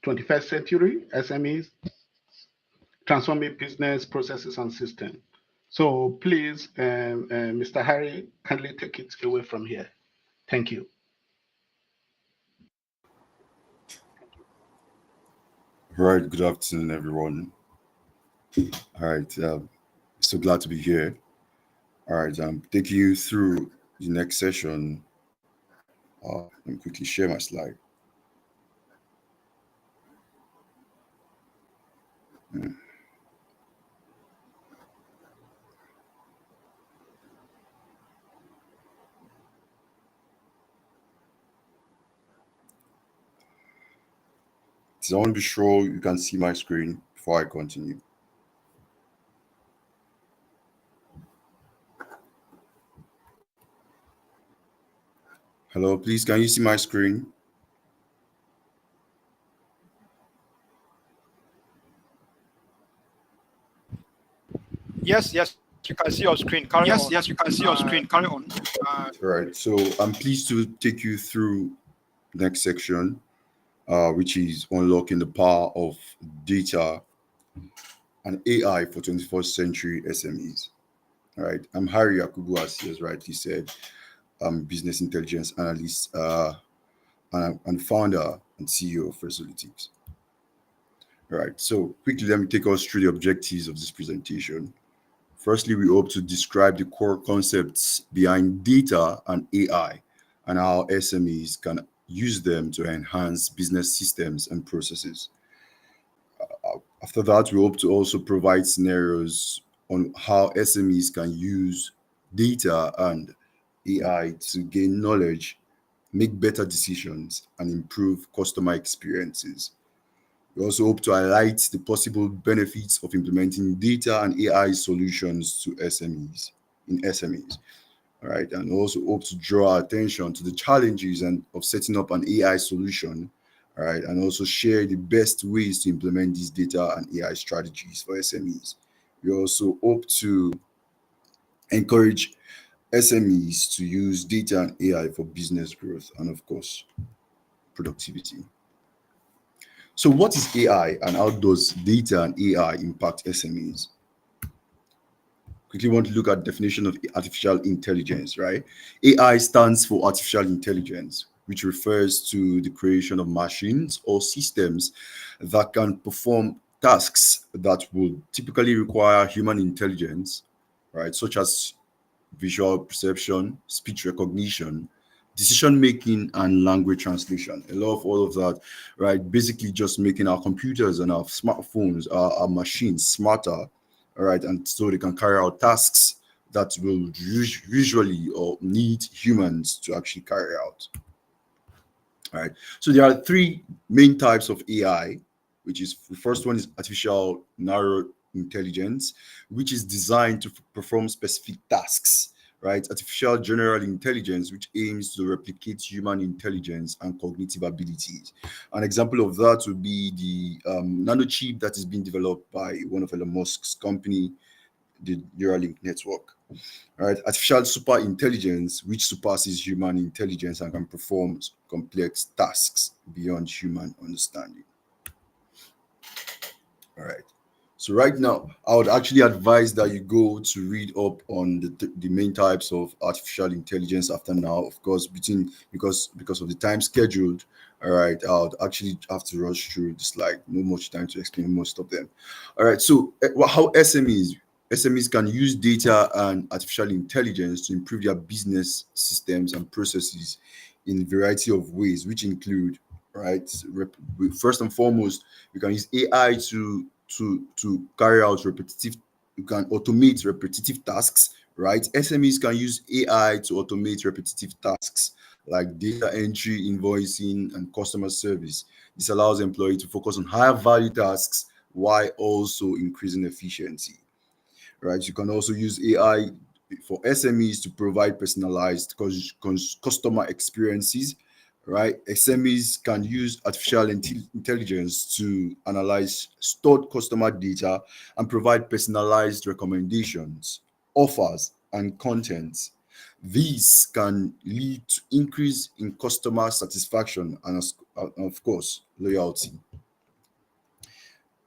21st century SMEs, transforming business processes and systems. So please, Mr. Harry, kindly take it away from here. Thank you. All right, good afternoon, everyone. All right, so glad to be here. All right, I'm taking you through the next session. Let me quickly share my slide. So I want to be sure you can see my screen before I continue. Hello, please, can you see my screen? Yes, you can see your screen. Carry on. Yes, you can see your screen. Carry on. All right, so I'm pleased to take you through the next section, which is unlocking the power of data and AI for 21st century SMEs. All right, I'm Harry Yakubu, as he has rightly said. I'm a business intelligence analyst and founder and CEO of Resolutives. All right, so quickly, let me take us through the objectives of this presentation. Firstly, we hope to describe the core concepts behind data and AI and how SMEs can use them to enhance business systems and processes. After that, we hope to also provide scenarios on how SMEs can use data and AI to gain knowledge, make better decisions, and improve customer experiences. We also hope to highlight the possible benefits of implementing data and AI solutions to SMEs. in SMEs. All right, and also hope to draw attention to the challenges and of setting up an AI solution. All right, and also share the best ways to implement these data and AI strategies for SMEs. We also hope to encourage SMEs to use data and AI for business growth and, of course, productivity. So, what is AI and how does data and AI impact SMEs? Quickly want to look at definition of artificial intelligence, right? AI stands for artificial intelligence, which refers to the creation of machines or systems that can perform tasks that would typically require human intelligence, right? Such as visual perception, speech recognition, decision making, and language translation. A lot of all of that, right? Basically, just making our computers and our smartphones, our machines smarter, all right, and so they can carry out tasks that will usually or need humans to actually carry out. All right. So there are three main types of AI, which is the first one is artificial narrow intelligence, which is designed to perform specific tasks. Right, artificial general intelligence, which aims to replicate human intelligence and cognitive abilities. An example of that would be the nanochip that is being developed by one of Elon Musk's company, the Neuralink network. All right, artificial super intelligence, which surpasses human intelligence and can perform complex tasks beyond human understanding. All right. So right now, I would actually advise that you go to read up on the main types of artificial intelligence after now. Of course, because of the time scheduled, all right, I would actually have to rush through this slide. No much time to explain most of them. All right. So how SMEs can use data and artificial intelligence to improve their business systems and processes in a variety of ways, which include, right, first and foremost, we can use AI to carry out you can automate repetitive tasks, right? SMEs can use AI to automate repetitive tasks like data entry, invoicing, and customer service. This allows employees to focus on higher value tasks while also increasing efficiency, right? You can also use AI for SMEs to provide personalized customer experiences, right? SMEs can use artificial intelligence to analyze stored customer data and provide personalized recommendations, offers, and content. These can lead to increase in customer satisfaction and, of course, loyalty.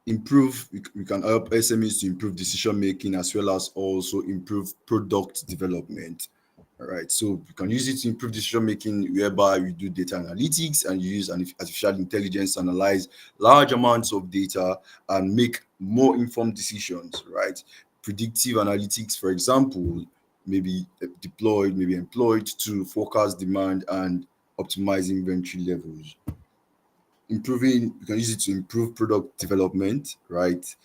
We can help SMEs to improve decision making as well as also improve product development. All right, so we can use it to improve decision making, whereby we do data analytics and use artificial intelligence to analyze large amounts of data and make more informed decisions. Right, predictive analytics, for example, may be employed to forecast demand and optimize inventory levels. You can use it to improve product development, right?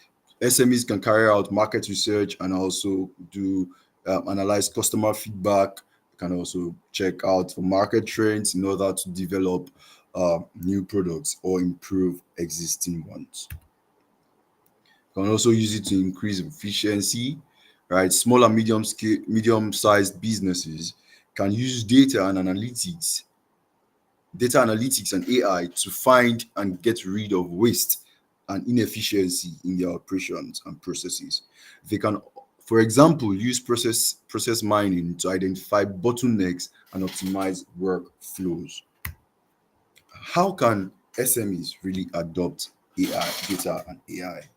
SMEs can carry out market research and also do analyze customer feedback. You can also check out for market trends in order to develop new products or improve existing ones. You can also use it to increase efficiency, right? Small and medium-sized businesses can use data analytics and AI to find and get rid of waste and inefficiency in their operations and processes. They can, for example, use process mining to identify bottlenecks and optimize workflows. How can SMEs really adopt data and AI?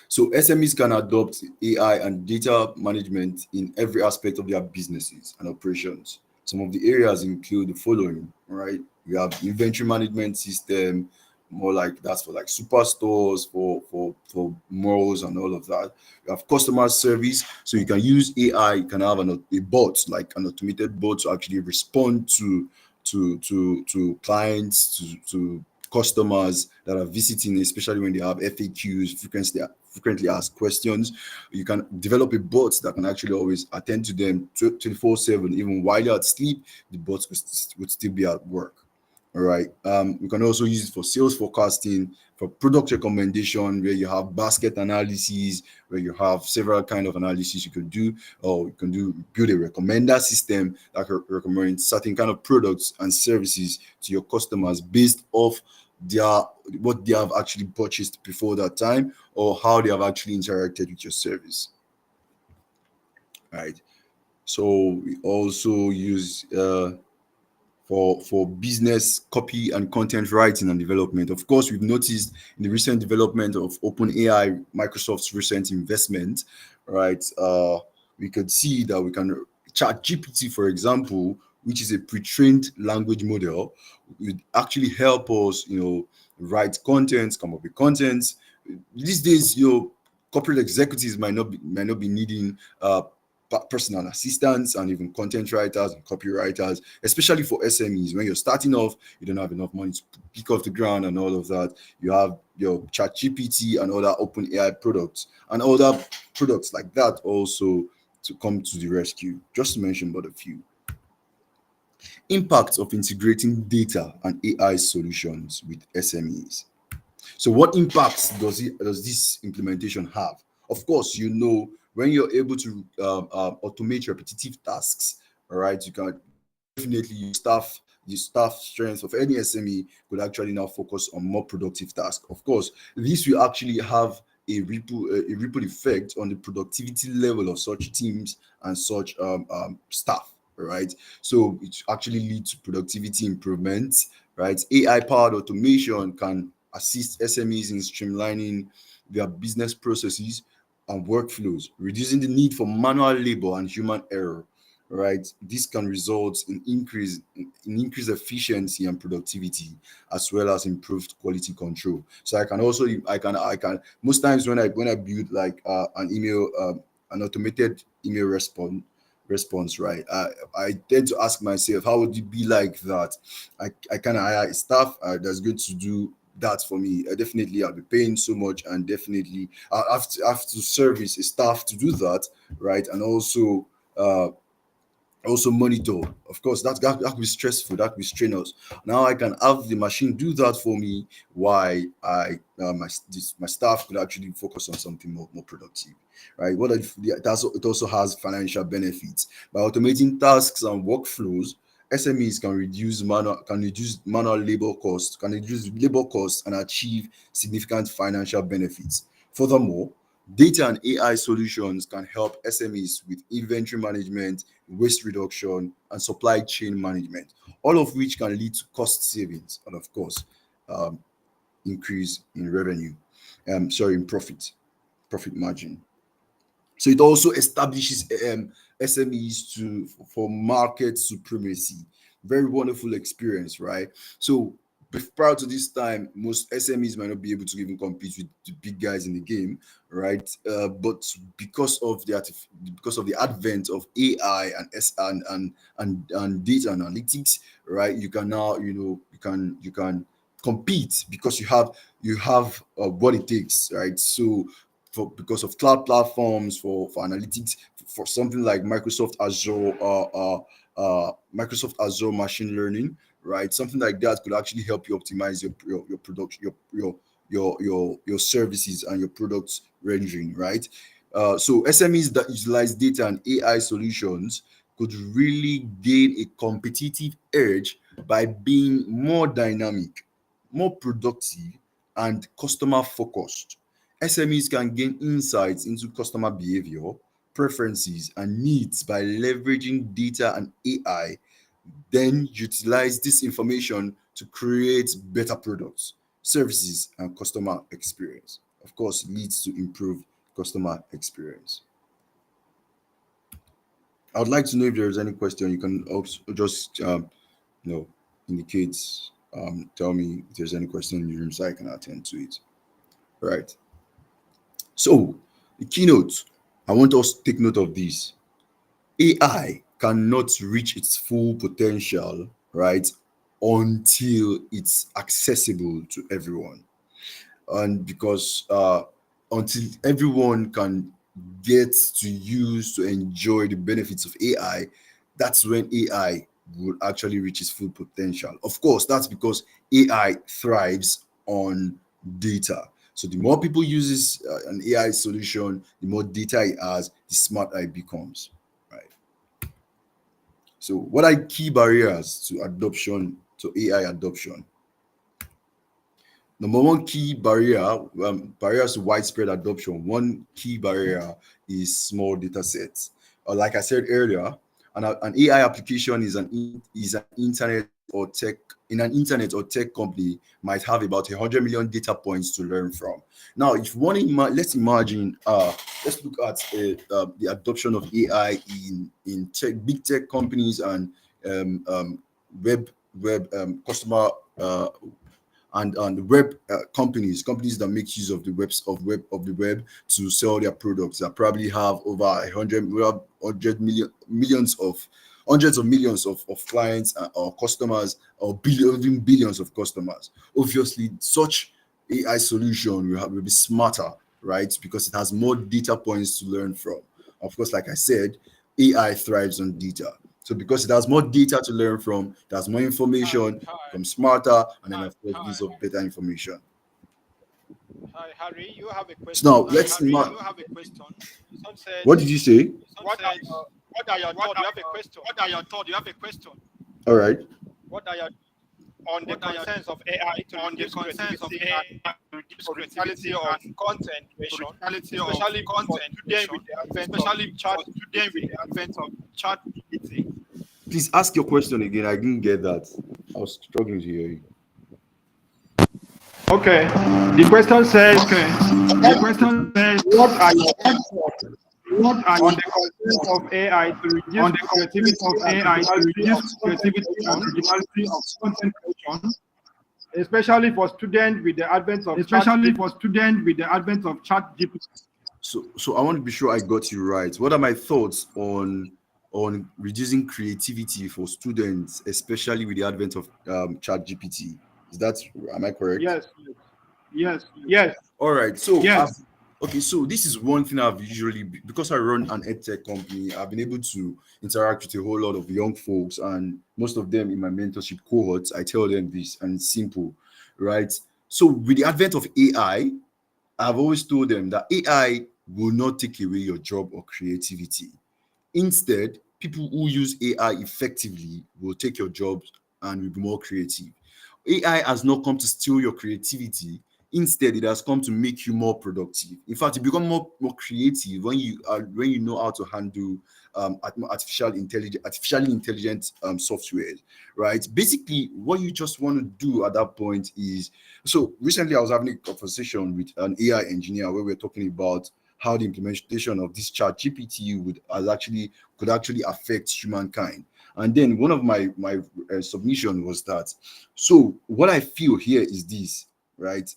So SMEs can adopt AI and data management in every aspect of their businesses and operations. Some of the areas include the following, right? We have inventory management system, more like that's for like superstores, for malls and all of that. You have customer service, so you can use AI. You can have a bot, like an automated bot, to actually respond to clients, to customers that are visiting, especially when they have FAQs, frequently asked questions. You can develop a bot that can actually always attend to them 24/7, even while you're at sleep. The bot would still be at work. All right. We can also use it for sales forecasting, for product recommendation, where you have basket analysis, where you have several kind of analysis you could do, or you can do build a recommender system that can recommend certain kind of products and services to your customers based off their what they have actually purchased before that time, or how they have actually interacted with your service. Right. So we also use for business copy and content writing and development. Of course, we've noticed in the recent development of OpenAI, Microsoft's recent investment, right? We could see that we can chat GPT, for example, which is a pre-trained language model, would actually help us, write content, come up with content. These days, corporate executives might not be needing personal assistants and even content writers and copywriters, especially for SMEs. When you're starting off, you don't have enough money to pick off the ground and all of that. You have your chat GPT and other open AI products and other products like that also to come to the rescue, just to mention but a few. Impacts of integrating data and AI solutions with SMEs. So what impacts does this implementation have? Of course, when you're able to automate repetitive tasks, all right, you can definitely the staff strength of any SME could actually now focus on more productive tasks. Of course, this will actually have a ripple effect on the productivity level of such teams and such staff. Right, so it actually leads to productivity improvements. Right, AI powered automation can assist SMEs in streamlining their business processes and workflows, reducing the need for manual labor and human error. Right, this can result in increased efficiency and productivity, as well as improved quality control. So I can most times when I build like an email, an automated email response, right, I tend to ask myself, how would it be like that I can hire a staff that's going to do that for me? Definitely I'll be paying so much, and definitely I have to service a staff to do that, right? And also monitor. Of course, that could be stressful, that could be strenuous. Now I can have the machine do that for me, while my staff could actually focus on something more productive. Right, it also has financial benefits. By automating tasks and workflows, SMEs can reduce labor costs and achieve significant financial benefits. Furthermore, data and AI solutions can help SMEs with inventory management, waste reduction, and supply chain management, all of which can lead to cost savings and, of course, um, increase in revenue. In profit margin. So it also establishes SMEs for market supremacy. Very wonderful experience, right? So prior to this time, most SMEs might not be able to even compete with the big guys in the game, right? But because of the advent of AI and and data analytics, right? You can now you can compete because you have what it takes, right? So because of cloud platforms for analytics, for something like Microsoft Azure machine learning, right? Something like that could actually help you optimize your production, your services and your products rendering, right? So SMEs that utilize data and AI solutions could really gain a competitive edge by being more dynamic, more productive, and customer focused. SMEs can gain insights into customer behavior, preferences, and needs by leveraging data and AI, then utilize this information to create better products, services, and customer experience. Of course, leads to improved customer experience. I would like to know if there is any question. You can also just you know indicate, tell me if there's any question in the room so I can attend to it. Right. So the keynote, I want us to take note of this. AI cannot reach its full potential, right, until it's accessible to everyone. And because until everyone can get to use to enjoy the benefits of AI, that's when AI would actually reach its full potential. Of course, that's because AI thrives on data. So the more people uses an AI solution, the more data it has, the smarter it becomes, right? So what are key barriers to adoption, to AI adoption? Number one key barrier, barriers to widespread adoption. One key barrier is small data sets. Like I said earlier, an AI application is an internet or tech in an internet or tech company might have about 100 million data points to learn from. Now, if you want to let's imagine, let's look at the adoption of AI in big tech companies and web customer and web companies that make use of the web to sell their products, that probably have over 100 millions of hundreds of millions of clients or customers, or even billions of customers. Obviously, such AI solution will be smarter, right? Because it has more data points to learn from. Of course, like I said, AI thrives on data. So because it has more data to learn from, it has more information, becomes smarter, and then of course gives up better information. Hi, Harry, you have a So question. now let's Harry, you have a question. Someone said, what did you say? what are your thoughts? You have a question. What are your thoughts? You have a question. All right. What are your on the concerns of AI to reduce creativity and reduce originality of content creation, especially with the advent of chat GPT? Please ask your question again. I didn't get that. I was struggling to hear you. Okay. The question says, what are your thoughts on the concerns of AI to reduce creativity and originality of content creation, especially for students with the advent of chat GPT? So I want to be sure I got you right. What are my thoughts on reducing creativity for students, especially with the advent of chat GPT? Am I correct? Yes. All right. So okay, so this is one thing I've usually, because I run an edtech company, I've been able to interact with a whole lot of young folks, and most of them in my mentorship cohorts. I tell them this, and it's simple, right? So with the advent of AI, I've always told them that AI will not take away your job or creativity. Instead, people who use AI effectively will take your jobs and will be more creative. AI has not come to steal your creativity. Instead, it has come to make you more productive. In fact, you become more creative when you know how to handle artificially intelligent software, right? Basically, what you just want to do at that point is, so recently I was having a conversation with an AI engineer where we were talking about how the implementation of this chat GPT could actually affect humankind. And then one of my submission was that, so what I feel here is this, right?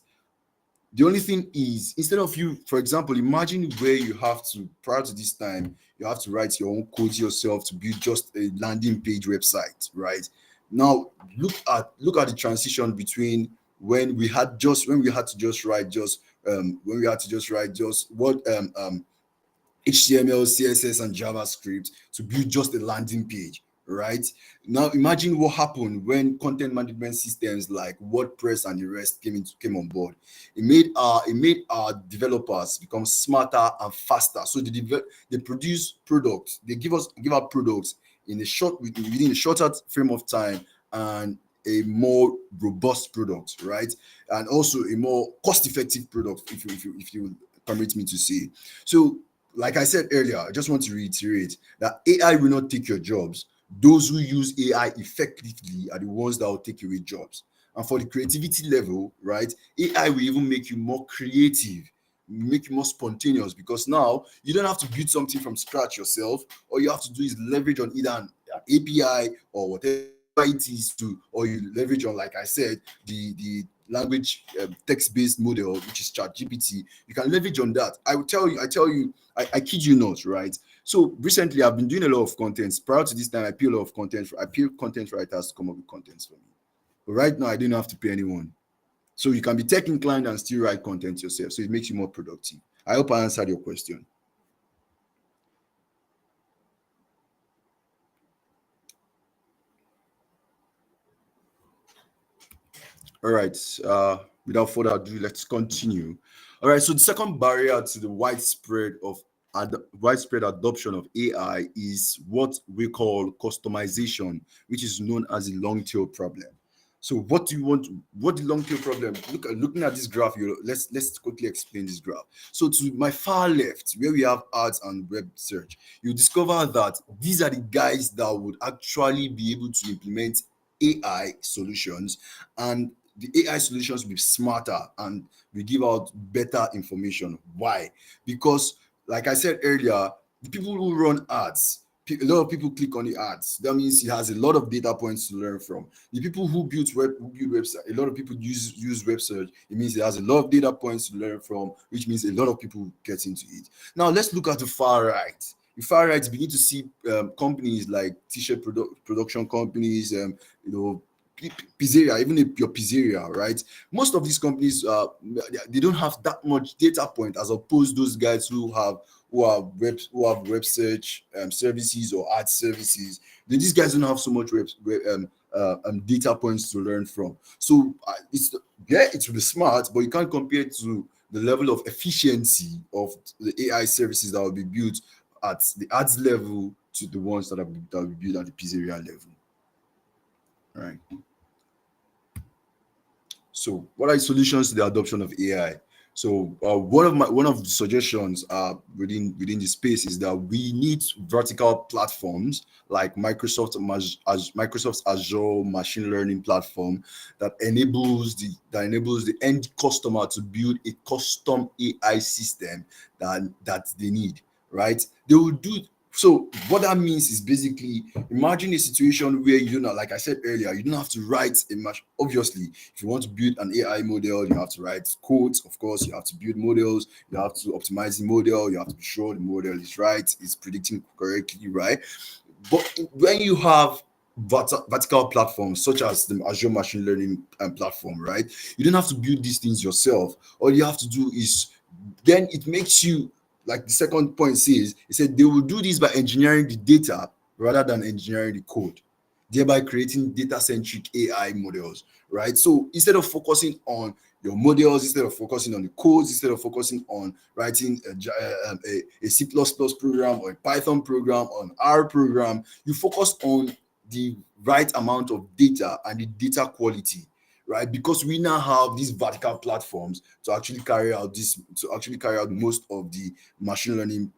The only thing is, instead of you, for example, imagine where you have to, prior to this time, you have to write your own code yourself to build just a landing page website, right? Now look at the transition between when we had to just write just what HTML, CSS, and JavaScript to build just a landing page, right? Now imagine what happened when content management systems like WordPress and the rest came on board. It made our developers become smarter and faster. So they produce products. They give out products within a shorter frame of time, and a more robust product, right? And also a more cost-effective product, if you permit me to say. So, like I said earlier, I just want to reiterate that AI will not take your jobs. Those who use AI effectively are the ones that will take away jobs. And for the creativity level, right, AI will even make you more creative, make you more spontaneous, because now you don't have to build something from scratch yourself. All you have to do is leverage on either an API or whatever it is or you leverage on, like I said, the language text-based model, which is ChatGPT. You can leverage on that. I kid you not, right? So recently I've been doing a lot of content. Prior to this time, I pay content writers to come up with content for me. But right now I didn't have to pay anyone. So you can be tech inclined and still write content yourself. So it makes you more productive. I hope I answered your question. All right. Without further ado, let's continue. All right. So the second barrier to the widespread adoption of AI is what we call customization, which is known as a long tail problem. So what do you want? What the long tail problem? Looking at this graph, let's quickly explain this graph. So to my far left, where we have ads and web search, you discover that these are the guys that would actually be able to implement AI solutions, and the AI solutions will be smarter and we give out better information. Why? Because, like I said earlier, the people who run ads, a lot of people click on the ads. That means it has a lot of data points to learn from. The people who build website, a lot of people use web search. It means it has a lot of data points to learn from, which means a lot of people get into it. Now let's look at the far right. The far right, begin to see companies like t-shirt production companies, pizzeria, even your pizzeria, right? Most of these companies, they don't have that much data point as opposed to those guys who have web search services or ad services. These guys don't have so much data points to learn from. So it's really smart, but you can't compare it to the level of efficiency of the AI services that will be built at the ads level to the ones that will be built at the pizzeria level. All right. So, what are solutions to the adoption of AI? So, one of the suggestions within the space is that we need vertical platforms like Microsoft's Azure machine learning platform that enables the end customer to build a custom AI system that they need. Right? They will do. So what that means is basically, imagine a situation where you don't, like I said earlier, you don't have to write a much. Obviously, if you want to build an AI model, you have to write codes. Of course, you have to build models. You have to optimize the model. You have to be sure the model is right, it's predicting correctly, right? But when you have vertical platforms such as the Azure machine learning platform, right? You don't have to build these things yourself. All you have to do is, then it makes you, like the second point says, it said they will do this by engineering the data rather than engineering the code, thereby creating data-centric AI models, right? So instead of focusing on your models, instead of focusing on the codes, instead of focusing on writing a C++ program or a Python program or an R program, you focus on the right amount of data and the data quality, right? Because we now have these vertical platforms to actually carry out most of the machine learning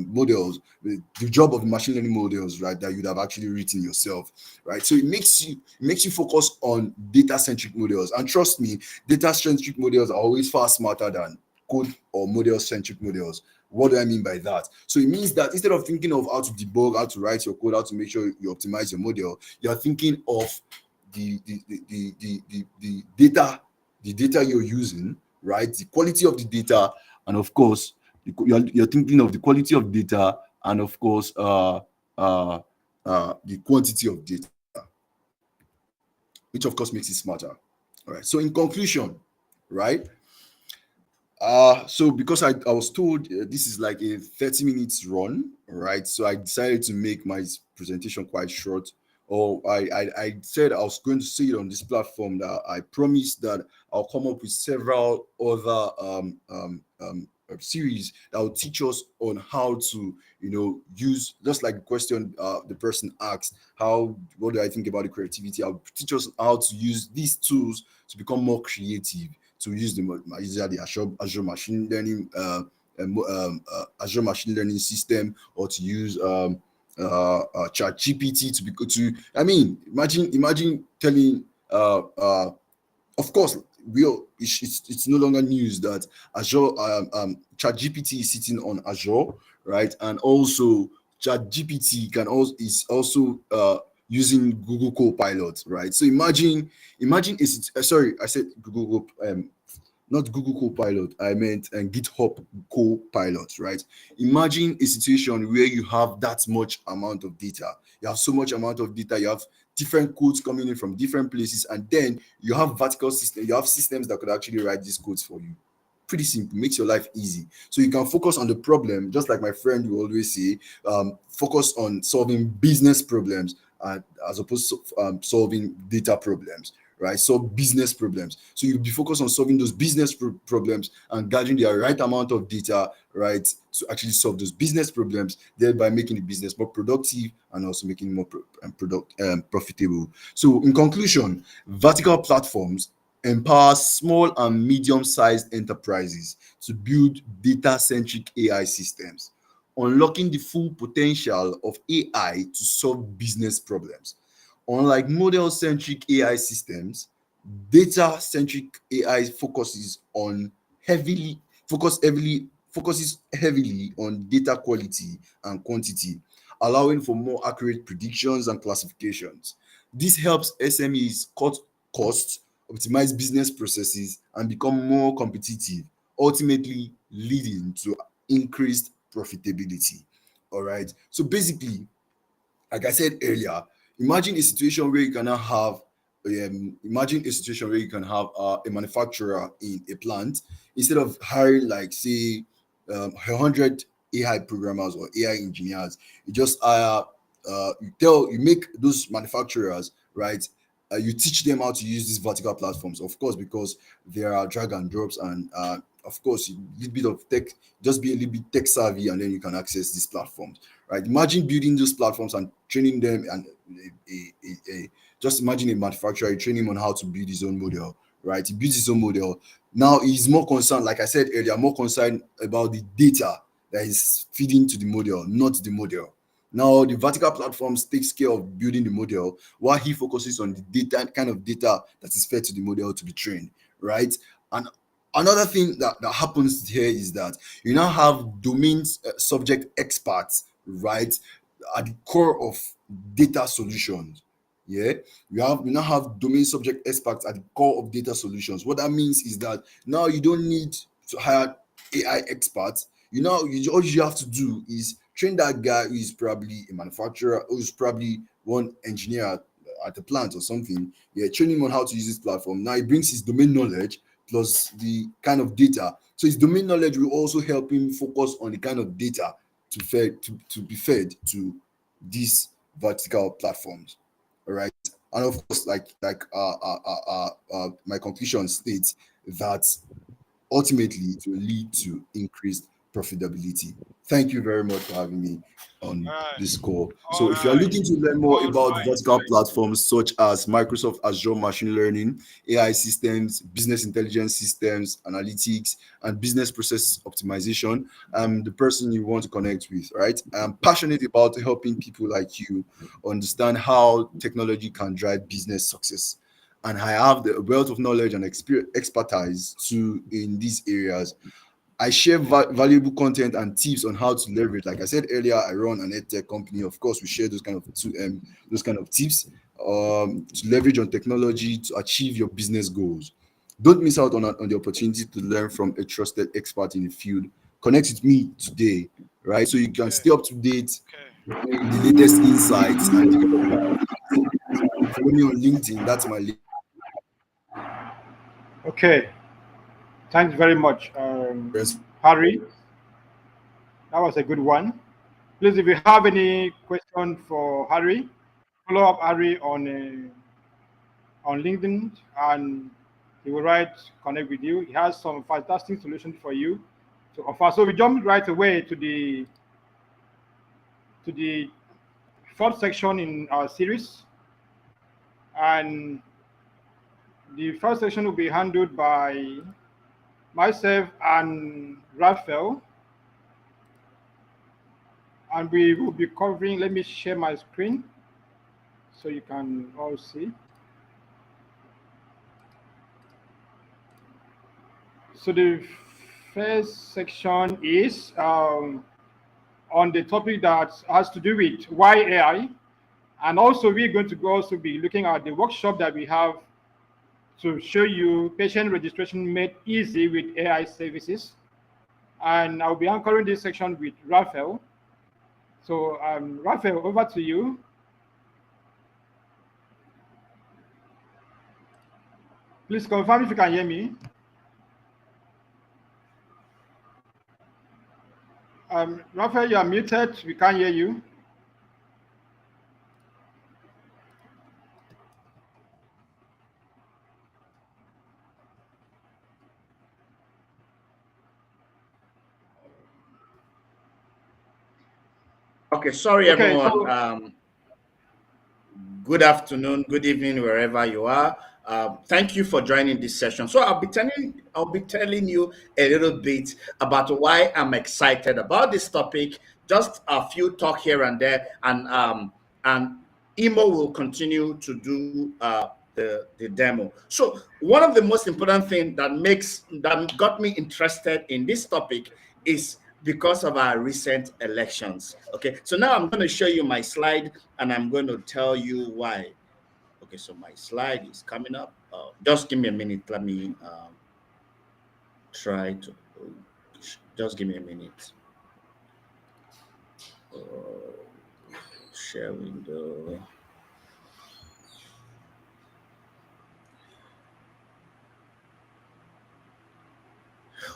models, the job of the machine learning models, right? That you'd have actually written yourself, right? So it makes you focus on data-centric models, and trust me, data-centric models are always far smarter than code or model-centric models. What do I mean by that? So it means that instead of thinking of how to debug, how to write your code, how to make sure you optimize your model, you are thinking of the data you're using, right? The quality of the data, and of course, you're thinking of the quality of data, and of course, the quantity of data, which of course makes it smarter. All right. So in conclusion, right? So because I was told this is like a 30 minutes run, right? So I decided to make my presentation quite short. Or I said I was going to say it on this platform that I promised that I'll come up with several other series that will teach us on how to, use, just like the question the person asked, what do I think about the creativity? I'll teach us how to use these tools to become more creative, to use the Azure machine learning Azure machine learning system, or to use chat GPT imagine telling of course it's no longer news that Azure chat GPT is sitting on Azure, right? And also chat GPT is also using Google Copilot, right? So imagine sorry, I said Google not Google Copilot, I meant GitHub Copilot, right? Imagine a situation where you have that much amount of data. You have so much amount of data, you have different codes coming in from different places, and then you have vertical systems, you have systems that could actually write these codes for you. Pretty simple, makes your life easy. So you can focus on the problem, just like my friend will always say, focus on solving business problems as opposed to solving data problems, right? Solve business problems. So you'll be focused on solving those business problems and gathering the right amount of data, right, to actually solve those business problems, thereby making the business more productive and also making it more profitable. So in conclusion, vertical platforms empower small and medium-sized enterprises to build data-centric AI systems, unlocking the full potential of AI to solve business problems. Unlike model-centric AI systems, data-centric AI heavily focuses heavily on data quality and quantity, allowing for more accurate predictions and classifications. This helps SMEs cut costs, optimize business processes, and become more competitive, ultimately leading to increased profitability. All right. So basically, like I said earlier, imagine a situation where you cannot have imagine a situation where you can have a manufacturer in a plant. Instead of hiring, like, say, 100 AI programmers or AI engineers, you just hire you make those manufacturers, right, you teach them how to use these vertical platforms, of course, because there are drag and drops, and of course, a little bit of tech, just be a little bit tech savvy, and then you can access these platforms, right? Imagine building those platforms and training them, and just imagine a manufacturer, you train him on how to build his own model, right? He builds his own model. Now he's more concerned, like I said earlier, more concerned about the data that is feeding to the model, not the model. Now the vertical platforms takes care of building the model, while he focuses on the data, kind of data that is fed to the model to be trained, right? And another thing that happens here is that you now have domain subject experts, right, at the core of data solutions. Yeah, we now have domain subject experts at the core of data solutions. What that means is that now you don't need to hire AI experts. All you have to do is train that guy who is probably a manufacturer, who is probably one engineer at a plant or something. Yeah, train him on how to use this platform. Now he brings his domain knowledge plus the kind of data. So his domain knowledge will also help him focus on the kind of data to be fed to these vertical platforms. All right. And of course, my conclusion states that ultimately it will lead to increased profitability. Thank you very much for having me on All right. this call. All So if you are right. looking to learn more All about right. vertical platforms such as Microsoft Azure Machine Learning, AI systems, business intelligence systems, analytics, and business process optimization, I'm the person you want to connect with, right? I'm passionate about helping people like you understand how technology can drive business success. And I have the wealth of knowledge and expertise too in these areas. I share valuable content and tips on how to leverage. Like I said earlier, I run an edtech company. Of course, we share those kind of tips to leverage on technology to achieve your business goals. Don't miss out on the opportunity to learn from a trusted expert in the field. Connect with me today, right? So you can Okay. stay up to date Okay. with the latest insights and development. Follow me on LinkedIn. That's my link. Okay. Thanks very much, Harry. That was a good one. Please, if you have any question for Harry, follow up Harry on LinkedIn, and he will connect with you. He has some fantastic solutions for you to offer. So we jump right away to the fourth section in our series, and the first section will be handled by myself and Raphael, and we will be covering. Let me share my screen so you can all see. So the first section is on the topic that has to do with why AI, and also we're going to also be looking at the workshop that we have to show you patient registration made easy with AI services. And I'll be anchoring this section with Raphael. So Raphael, over to you. Please confirm if you can hear me. Raphael, you are muted. We can't hear you. Okay, sorry Okay, everyone. so Good afternoon, good evening, wherever you are. Thank you for joining this session. So I'll be telling you a little bit about why I'm excited about this topic. Just a few talk here and there, and Imo will continue to do the demo. So one of the most important thing that got me interested in this topic is because of our recent elections. Okay, so now I'm going to show you my slide and I'm going to tell you why. Okay, so my slide is coming up. Just give me a minute. Let me try to. Just give me a minute. Share window.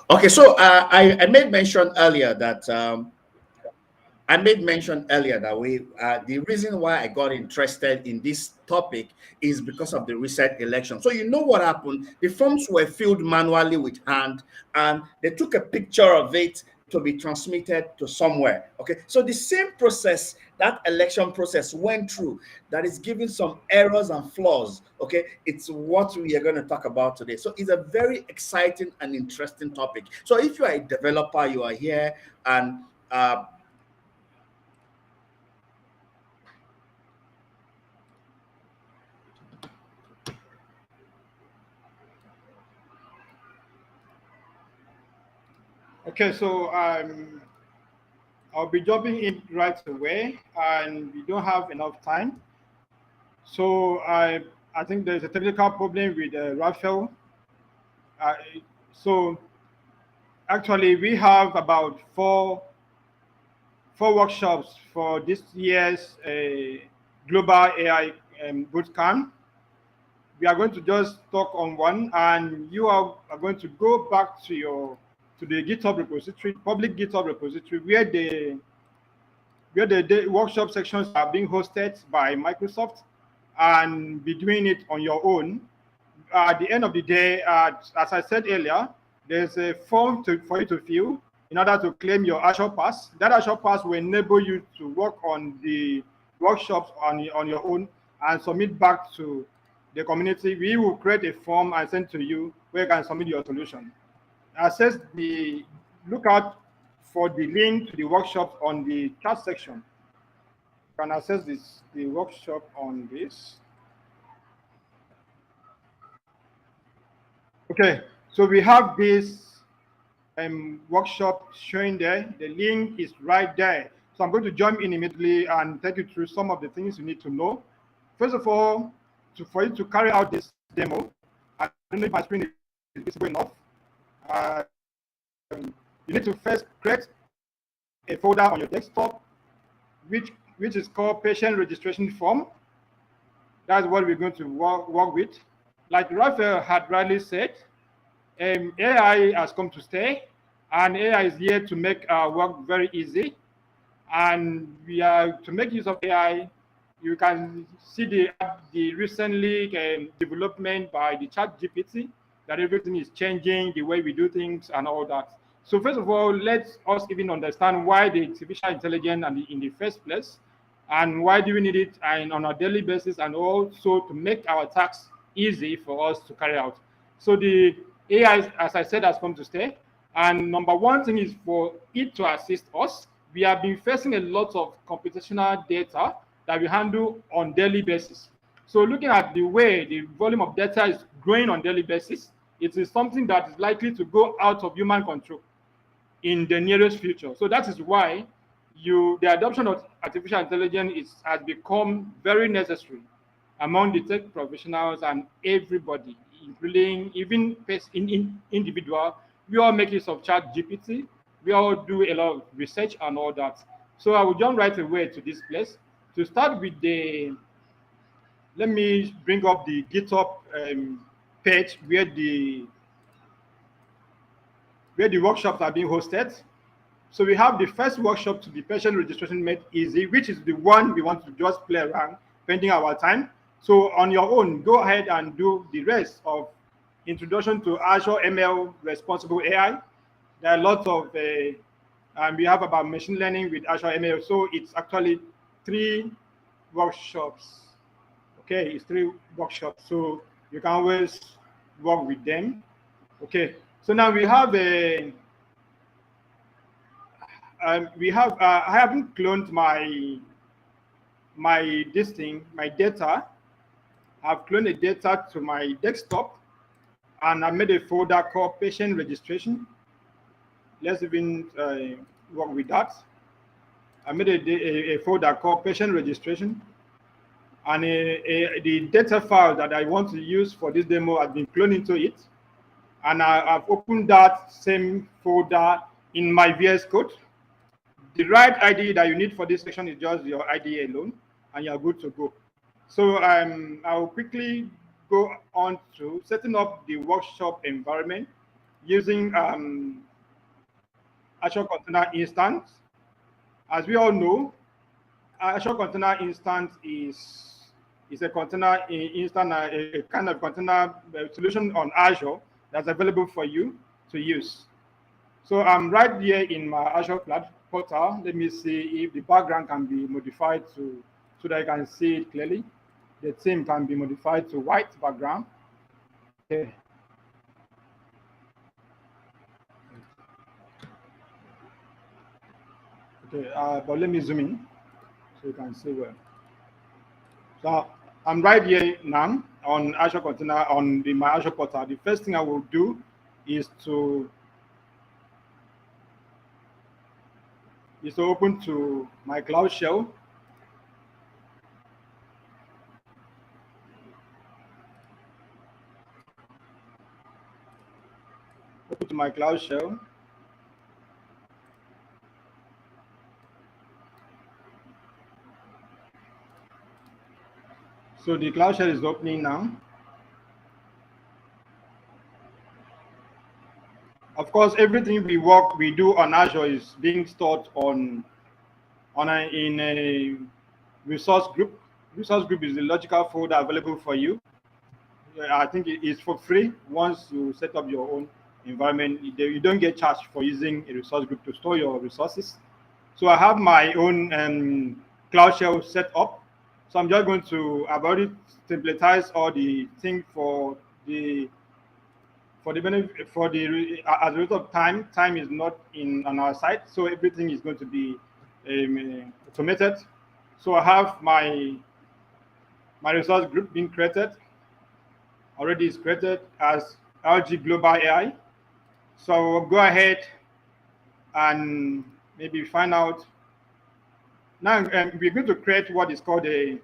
Okay, so I made mention earlier that the reason why I got interested in this topic is because of the recent election. So you know what happened? The forms were filled manually with hand, and they took a picture of it to be transmitted to somewhere. Okay, so the same process that election process went through, that is giving some errors and flaws. Okay, it's what we are going to talk about today. So it's a very exciting and interesting topic. So if you are a developer, you are here, and okay, so I'll be jumping in right away, and we don't have enough time. So I think there's a technical problem with Raphael. Uh, so actually, we have about four workshops for this year's Global AI Bootcamp. We are going to just talk on one, and you are going to go back to the GitHub repository, public GitHub repository, where the workshop sections are being hosted by Microsoft, and be doing it on your own. At the end of the day, as I said earlier, there's a form for you to fill in order to claim your Azure Pass. That Azure Pass will enable you to work on the workshops on your own and submit back to the community. We will create a form and send to you where you can submit your solution. Access look out for the link to the workshop on the chat section. You can access the workshop on this. Okay, so we have this workshop showing there. The link is right there. So I'm going to jump in immediately and take you through some of the things you need to know. First of all, for you to carry out this demo, I don't know if my screen is visible enough. You need to first create a folder on your desktop, which is called patient registration form. That's what we're going to work with. Like Raphael had rightly said, AI has come to stay, and AI is here to make our work very easy. And we are to make use of AI. You can see the recently development by the Chat GPT, that everything is changing the way we do things and all that. So first of all, let us even understand why the artificial intelligence in the first place, and why do we need it and on a daily basis, and also to make our tasks easy for us to carry out. So the AI, as I said, has come to stay. And number one thing is for it to assist us. We have been facing a lot of computational data that we handle on daily basis. So looking at the way the volume of data is growing on daily basis, it is something that is likely to go out of human control in the nearest future. So that is why the adoption of artificial intelligence has become very necessary among the tech professionals and everybody, including even individual. We all make use of Chat GPT. We all do a lot of research and all that. So I will jump right away to this place. To start with let me bring up the GitHub page where the workshops are being hosted. So we have the first workshop to be patient registration made easy, which is the one we want to just play around, spending our time. So on your own, go ahead and do the rest of Introduction to Azure ML Responsible AI. There are lots of and we have about machine learning with Azure ML. So it's actually 3 workshops. Okay, it's 3 workshops. So you can always work with them. Okay, so now we have a I haven't cloned my this thing, my data. I've cloned the data to my desktop, and I made a folder called patient registration. Let's even work with that. I made a folder called patient registration, and the data file that I want to use for this demo has been cloned into it. And I've opened that same folder in my VS Code. The right ID that you need for this section is just your ID alone, and you're good to go. So I'll quickly go on to setting up the workshop environment using Azure Container Instance. As we all know, Azure Container Instance is a container instance, a kind of container solution on Azure that's available for you to use. So I'm right here in my Azure portal. Let me see if the background can be modified so that I can see it clearly. The theme can be modified to white background. Okay. Okay, but let me zoom in so you can see well. So I'm right here now on Azure Container on my Azure portal. The first thing I will do is to open to my Cloud Shell. Open to my Cloud Shell. So the Cloud Shell is opening now. Of course, everything we do on Azure is being stored in a resource group. Resource group is the logical folder available for you. I think it is for free. Once you set up your own environment, you don't get charged for using a resource group to store your resources. So I have my own Cloud Shell set up. So I'm just going to, I've already templatized all the things as a result of time is not on our side, so everything is going to be automated. So I have my resource group being created. Already is created as LG Global AI. So I'll go ahead and maybe find out. Now we're going to create what is called a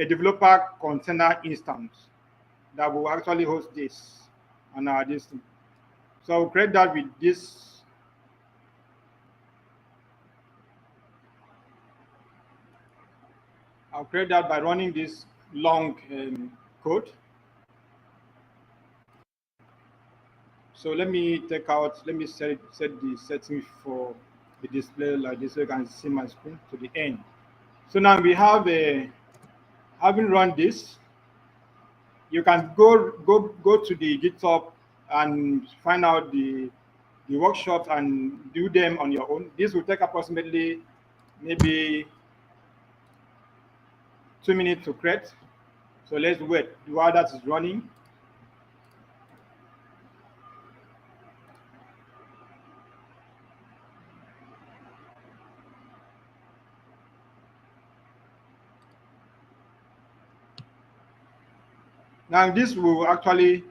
developer container instance that will actually host this on this thing. So I'll create that with this. I'll create that by running this long code. So let me set the setting for the display like this so you can see my screen to the end. So now we have having run this, you can go to the GitHub and find out the workshops and do them on your own. This will take approximately maybe 2 minutes to create. So let's wait while that is running. Now this will actually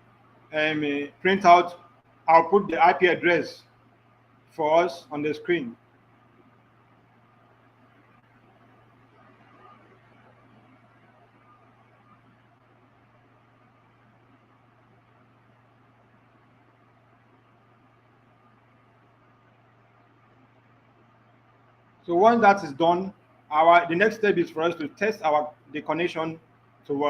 print out, I'll put the IP address for us on the screen. So once that is done, the next step is for us to test the connection to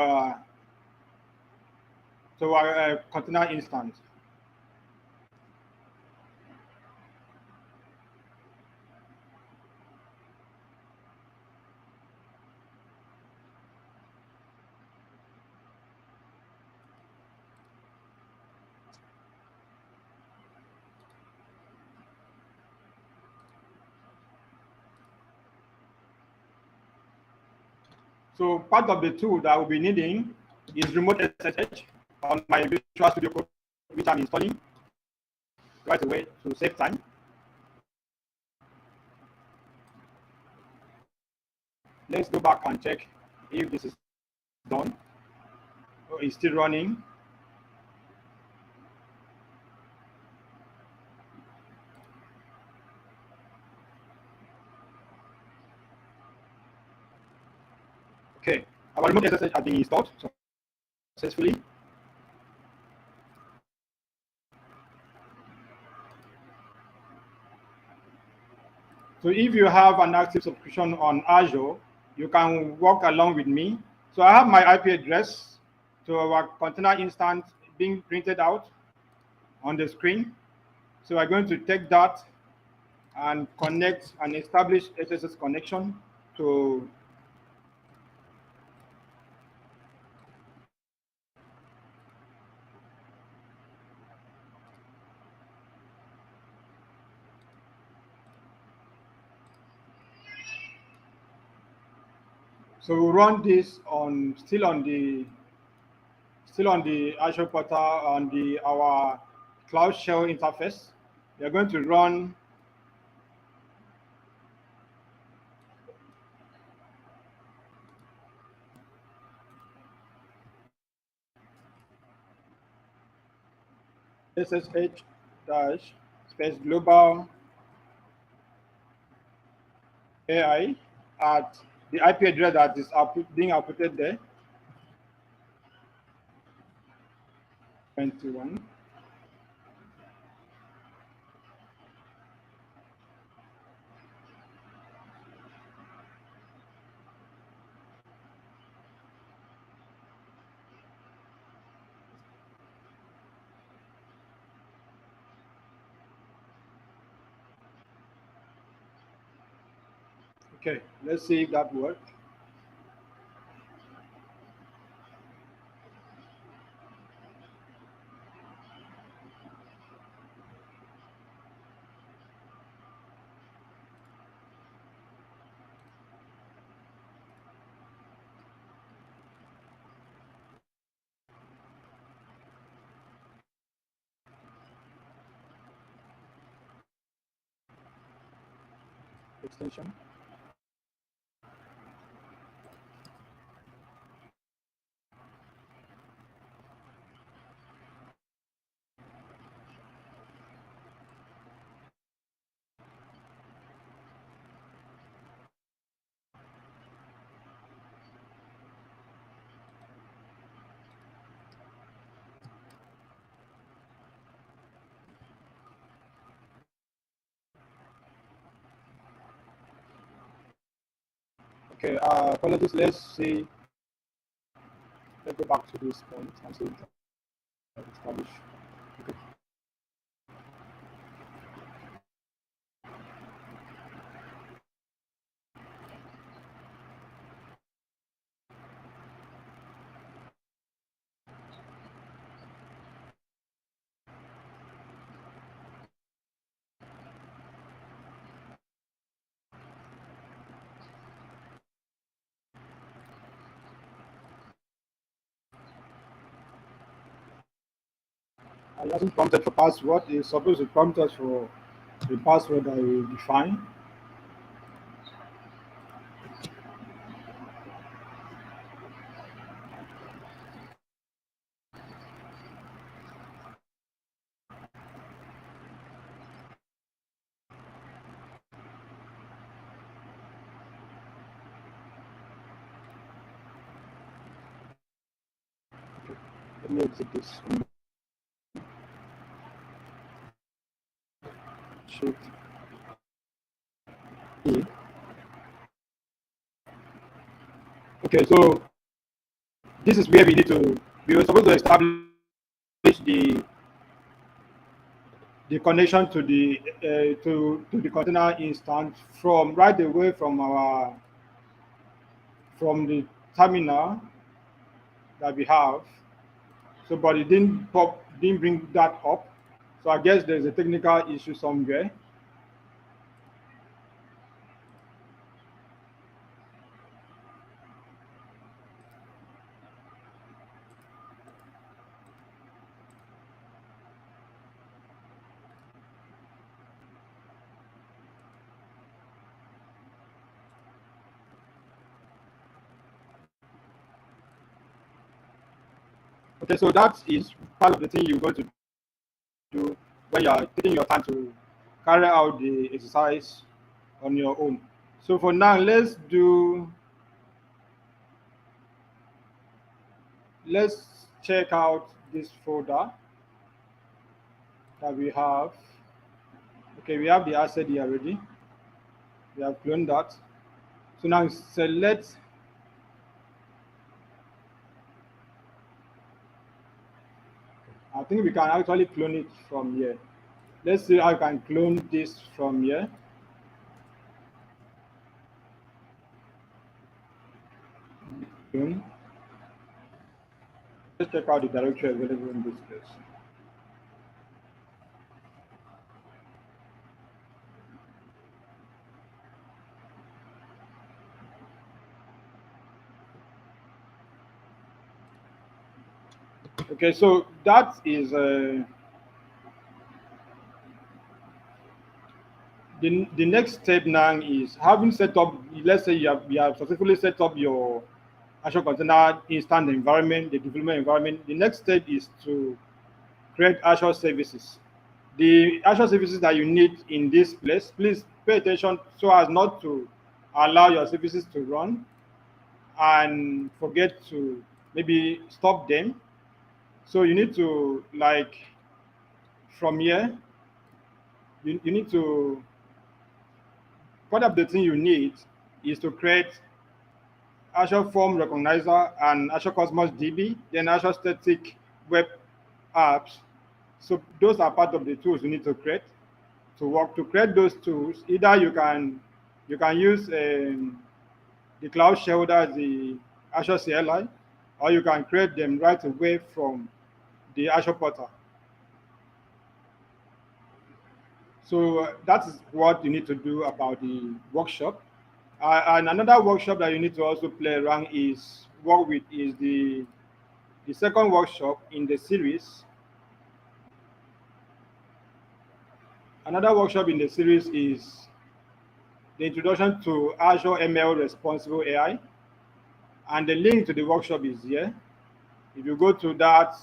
our container instance. So part of the tool that we'll be needing is remote SSH on my Visual Studio Code, which I'm installing right away to save time. Let's go back and check if this is done. Oh, it's still running. Okay, our remote SSH has been installed successfully. So if you have an active subscription on Azure, you can walk along with me. So I have my IP address to our container instance being printed out on the screen. So we're going to take that and connect and establish SSH connection to so we run this on still on the Azure portal on our Cloud Shell interface. We are going to run SSH dash space global AI at the IP address that is being outputted there. 21. Okay, let's see if that works. Extension. Okay, apologies. Let's see. Let's go back to this point and see if establish. Okay. It hasn't prompted for password. It's supposed to prompt us for the password that we define. Let me exit this. Shift E. Okay, so this is where we were supposed to establish the connection to the container instance from right away from the terminal that we have. So, but it didn't bring that up. So I guess there's a technical issue somewhere. Okay, so that is part of the thing you're going to do when you are taking your time to carry out the exercise on your own. So for now, let's check out this folder that we have. Okay, we have the asset here already. We have cloned that. So now select. I think we can actually clone it from here. Let's see how I can clone this from here. Clone. Let's check out the directory available in this place. Okay, so that is the next step now is having set up. Let's say you have successfully set up your Azure Container Instant environment, the development environment. The next step is to create Azure services. The Azure services that you need in this place, please pay attention so as not to allow your services to run and forget to maybe stop them. So you need to, like, from here, you need to, part of the thing you need is to create Azure Form Recognizer and Azure Cosmos DB, then Azure Static Web Apps. So those are part of the tools you need to create. To create those tools, either you can use the Cloud Shell, that's the Azure CLI, or you can create them right away from the Azure portal. So that is what you need to do about the workshop. And another workshop that you need to also play around is the second workshop in the series. Another workshop in the series is the introduction to Azure ML Responsible AI. And the link to the workshop is here. If you go to that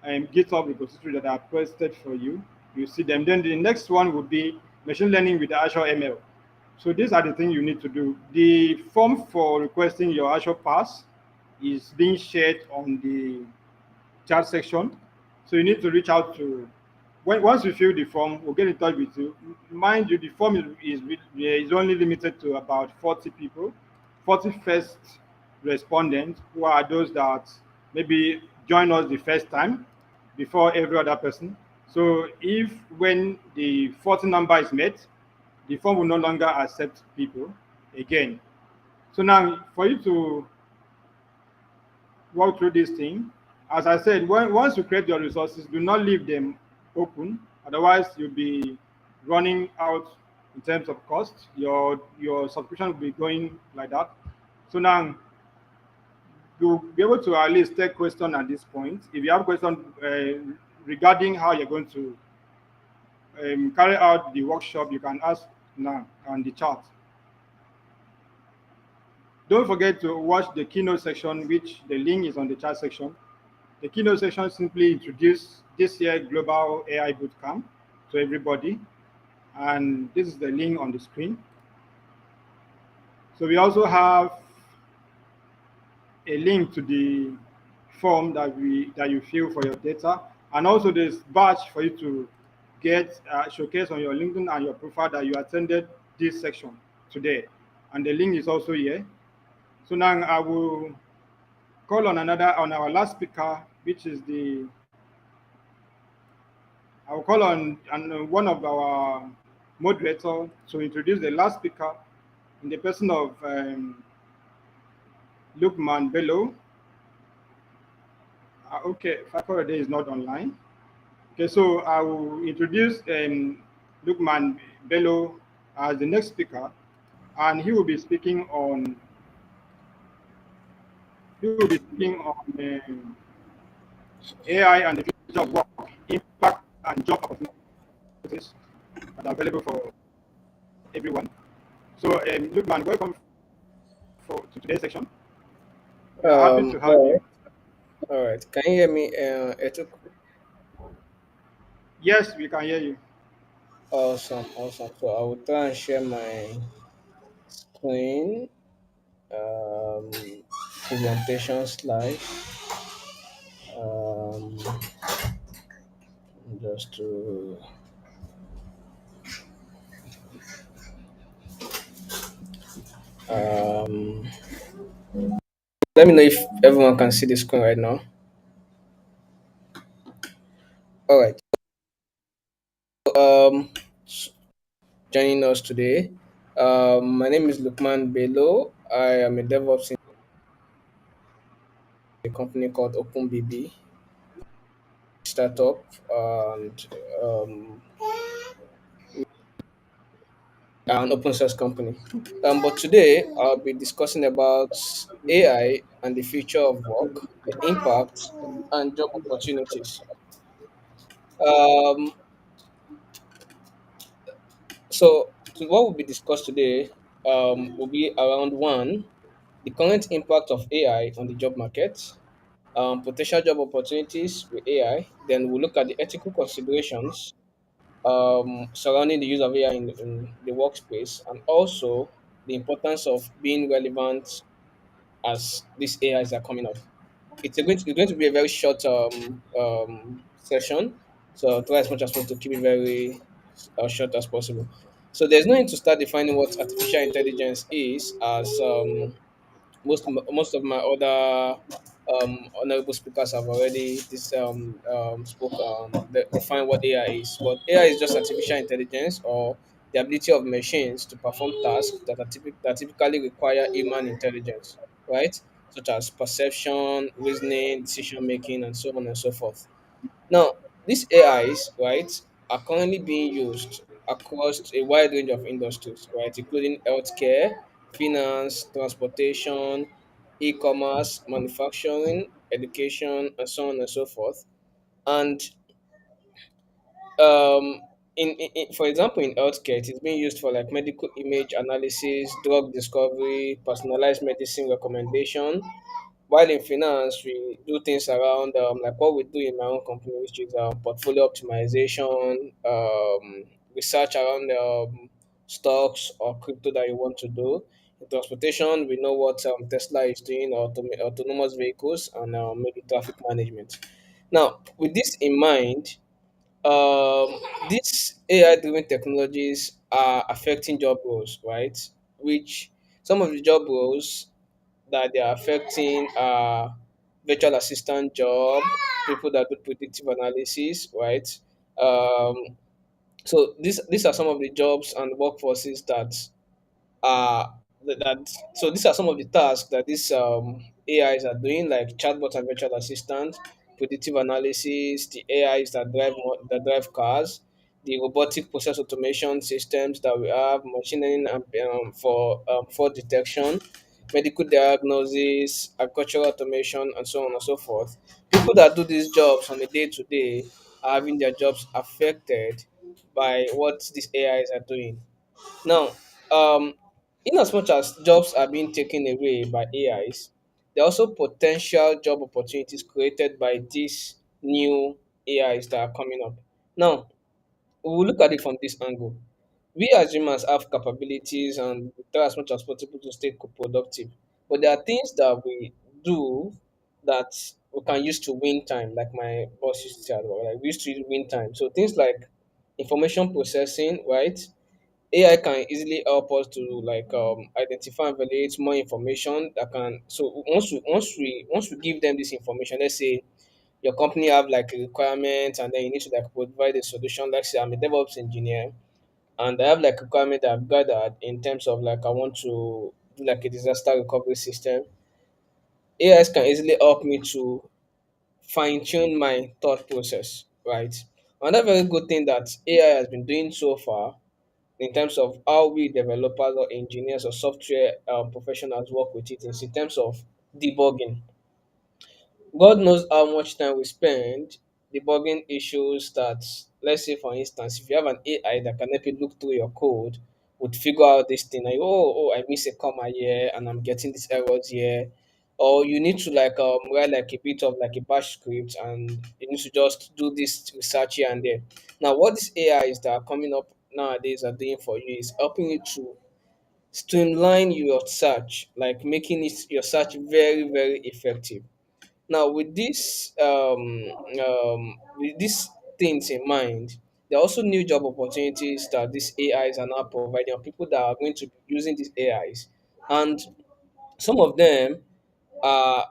GitHub repository that I posted for you, you see them. Then the next one would be machine learning with Azure ML. So these are the things you need to do. The form for requesting your Azure Pass is being shared on the chat section. So you need to reach out to, once you fill the form, we'll get in touch with you. Mind you, the form is only limited to about 40 people, 40 first respondents, who are those that maybe join us the first time before every other person. So if when the 40 number is met, the form will no longer accept people again. So now for you to walk through this thing, as I said, once you create your resources, do not leave them open. Otherwise, you'll be running out in terms of cost. Your subscription will be going like that. So now you'll be able to at least take question at this point. If you have questions regarding how you're going to carry out the workshop, you can ask now on the chat. Don't forget to watch the keynote section, which the link is on the chat section. The keynote section simply introduced this year Global AI Bootcamp to everybody. And this is the link on the screen. So we also have a link to the form that you fill for your data. And also this badge for you to get showcase on your LinkedIn and your profile that you attended this section today. And the link is also here. So now I will call on our last speaker, which is I will call on one of our moderators to introduce the last speaker in the person of Lukman Bello. Okay, Fakorede is not online. Okay, so I will introduce Lukman Bello as the next speaker, and he will be speaking on AI and the future of work, impact and job opportunities that are available for everyone. So, welcome to today's section. Happy to have you. All right. Can you hear me? Yes, we can hear you. Awesome, awesome. So I will try and share my screen, um, presentation slide, um, just to um, let me know if everyone can see the screen right now. All right. Um, Joining us today. My name is Lukman Bello. I am a DevOps in a company called OpenBB startup, and an open source company. But today I'll be discussing about AI and the future of work, the impact, and job opportunities. Um, so what will be discussed today will be around one, the current impact of AI on the job market, potential job opportunities with AI. Then we'll look at the ethical considerations surrounding the use of AI in the workspace, and also the importance of being relevant as these AIs are coming up. It's going to be a very short session, so I'll try as much as possible to keep it very short as possible. So there's no need to start defining what artificial intelligence is, as most of my other honorable speakers have already spoke define what AI is. But AI is just artificial intelligence, or the ability of machines to perform tasks that typically require human intelligence, right? Such as perception, reasoning, decision making, and so on and so forth. Now, these AIs, right, are currently being used across a wide range of industries, right, including healthcare, finance, transportation, e-commerce, manufacturing, education, and so on and so forth. And um, for example, in healthcare, it is being used for like medical image analysis, drug discovery, personalized medicine recommendation, while in finance, we do things around like what we do in my own company, which is portfolio optimization, research around stocks or crypto that you want to do. In transportation, we know what Tesla is doing, autonomous vehicles, and maybe traffic management. Now, with this in mind, um, these AI-driven technologies are affecting job roles, right? Which some of the job roles that they are affecting virtual assistant job, people that do predictive analysis, right? Um, so these are some of the jobs and workforces that are so these are some of the tasks that these AIs are doing, like chatbot and virtual assistant, predictive analysis, the AIs that drive cars, the robotic process automation systems that we have, machine learning for detection, medical diagnosis, agricultural automation, and so on and so forth. People that do these jobs on a day to day are having their jobs affected by what these AIs are doing. Now, um, in as much as jobs are being taken away by AIs, there are also potential job opportunities created by these new AIs that are coming up. Now, we will look at it from this angle. We as humans have capabilities and we try as much as possible to stay productive. But there are things that we do that we can use to win time, like my boss used to say, like we used to win time. So things like information processing, right? AI can easily help us to like identify and validate more information that can. So once we give them this information, let's say your company have like a requirement and then you need to like provide a solution. Like say I'm a DevOps engineer and I have like a requirement that I've gathered in terms of like I want to do like a disaster recovery system. AIs can easily help me to fine tune my thought process, right? Another very good thing that AI has been doing so far in terms of how we developers or engineers or software professionals work with it is in terms of debugging. God knows how much time we spend debugging issues that, let's say, for instance, if you have an AI that can help you look through your code, would figure out this thing, like, oh, I miss a comma here and I'm getting these errors here. or you need to like write like a bit of like a bash script, and you need to just do this research here and there. Now, what these AIs that are coming up nowadays are doing for you is helping you to streamline your search, like making it your search very, very effective. Now, with these things in mind, there are also new job opportunities that these AIs are now providing, or people that are going to be using these AIs, and some of them are,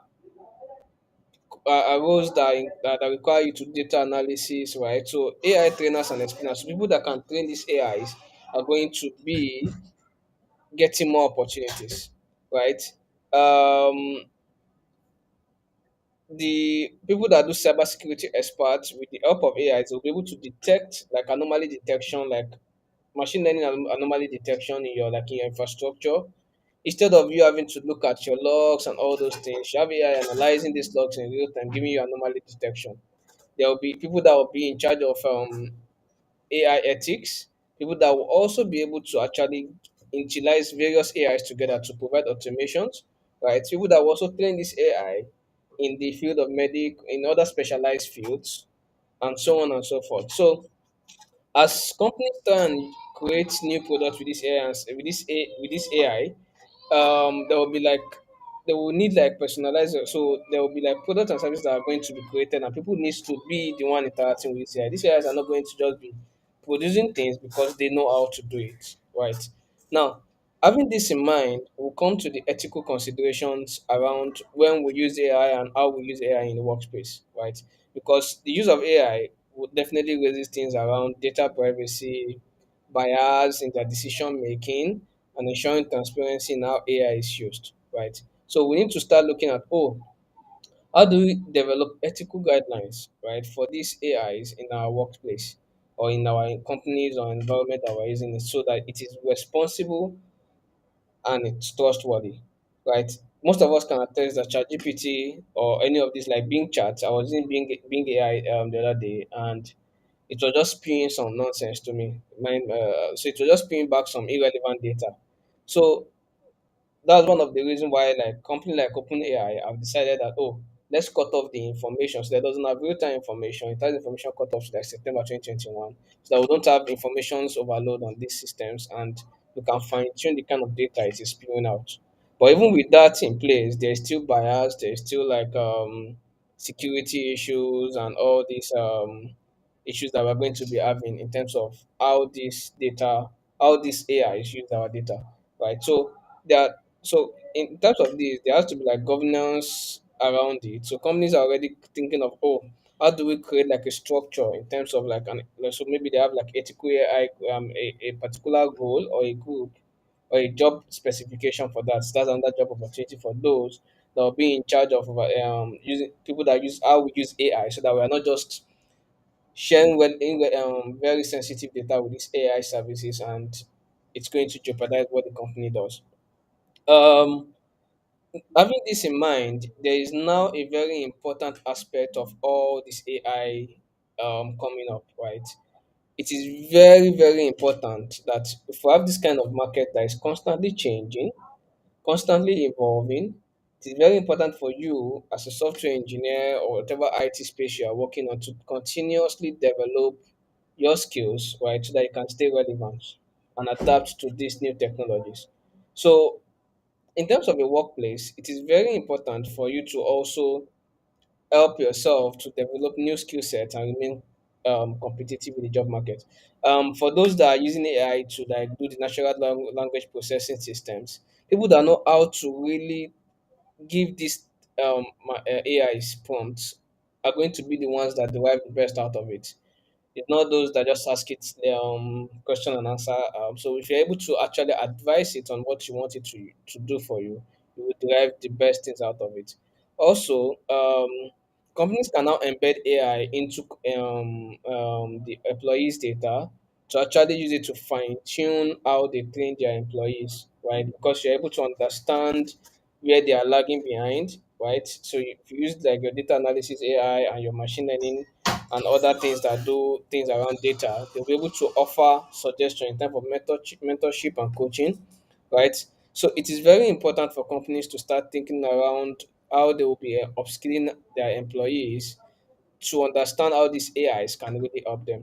are roles that require you to data analysis, right? So AI trainers and explainers, so people that can train these AIs are going to be getting more opportunities, right? Um, the people that do cybersecurity experts, with the help of AIs, will be able to detect like anomaly detection, like machine learning anomaly detection in your infrastructure. Instead of you having to look at your logs and all those things, you have AI analyzing these logs in real time, giving you anomaly detection. There will be people that will be in charge of AI ethics, people that will also be able to actually utilize various AIs together to provide automations, right? People that will also train this AI in the field of medic, in other specialized fields, and so on and so forth. So as companies try and create new products with this AI, with this AI, there will be like they will need like personalizer. So there will be like products and services that are going to be created, and people needs to be the one interacting with this AI. These AIs are not going to just be producing things because they know how to do it, right? Now, having this in mind, we'll come to the ethical considerations around when we use AI and how we use AI in the workspace, right? Because the use of AI would definitely raise things around data privacy, bias in their decision making, and ensuring transparency in how AI is used, right? So we need to start looking at, oh, how do we develop ethical guidelines, right, for these AIs in our workplace or in our companies or environment that we're using it, so that it is responsible and it's trustworthy, right? Most of us can attest that ChatGPT or any of these like Bing Chat. I was using Bing AI the other day, and it was just spewing some nonsense to me. So it was just spewing back some irrelevant data. So that's one of the reasons why like company like OpenAI have decided that, oh, let's cut off the information, so that doesn't have real time information. It has information cut off to like September 2021, so that we don't have information's overload on these systems, and we can fine tune the kind of data it is spewing out. But even with that in place, there's still bias, there's still like security issues and all these issues that we're going to be having in terms of how this AI is using our data, right? So there so in terms of this, there has to be like governance around it. So companies are already thinking of, oh, how do we create like a structure in terms of so maybe they have like ethical AI, a particular role or a group or a job specification for that. So that's another job opportunity for those that will be in charge of using people that use how we use AI, so that we are not just sharing very sensitive data with these AI services, and it's going to jeopardize what the company does. Um, Having this in mind, there is now a very important aspect of all this AI coming up, right? It is very, very important that if we have this kind of market that is constantly changing, constantly evolving, it is very important for you as a software engineer or whatever IT space you are working on to continuously develop your skills, right, so that you can stay relevant and adapt to these new technologies. So in terms of a workplace, it is very important for you to also help yourself to develop new skill sets and remain competitive in the job market. For those that are using AI to like do the natural language processing systems, people that know how to really give these AI's prompts are going to be the ones that derive the best out of it. It's not those that just ask it question and answer. So if you're able to actually advise it on what you want it to do for you, you will derive the best things out of it. Also, companies can now embed AI into the employees' data to actually use it to fine tune how they train their employees, right? Because you're able to understand where they are lagging behind, right? So if you use like your data analysis AI and your machine learning and other things that do things around data, they'll be able to offer suggestion in terms of mentorship and coaching, right? So it is very important for companies to start thinking around how they will be upskilling their employees to understand how these AIs can really help them.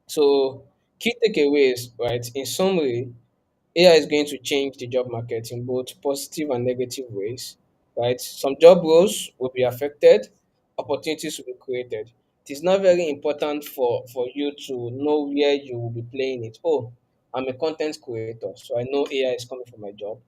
So, key takeaways, right? In summary, AI is going to change the job market in both positive and negative ways, right? Some job roles will be affected, opportunities will be created. It is not very important for you to know where you will be playing it. Oh, I'm a content creator, so I know AI is coming for my job,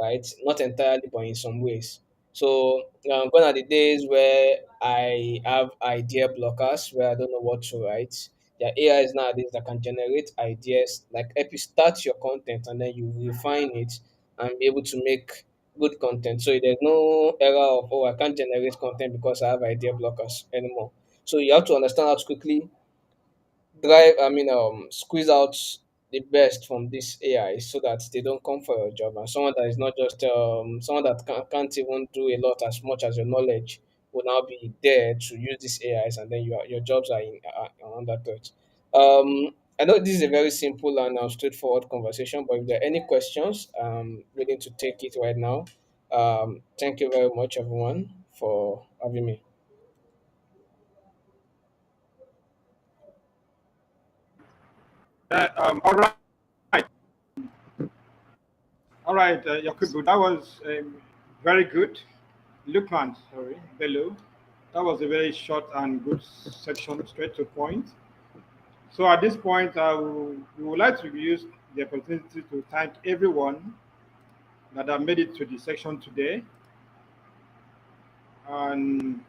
right? Not entirely, but in some ways. So gone are the days where I have idea blockers where I don't know what to write. There are AIs nowadays that can generate ideas, like help you start your content and then you refine it and be able to make good content. So there's no era of, oh, I can't generate content because I have idea blockers anymore. So you have to understand how to quickly squeeze out the best from this AI so that they don't come for your job. And someone that is not just someone that can't even do a lot as much as your knowledge will now be there to use these AIs, and then your jobs are under threat. I know this is a very simple and straightforward conversation, but if there are any questions, I'm willing to take it right now. Thank you very much, everyone, for having me. All right, Yakubu, that was very good. Lukman, sorry, Bello. That was a very short and good section, straight to point. So at this point, we would like to use the opportunity to thank everyone that have made it to the section today. And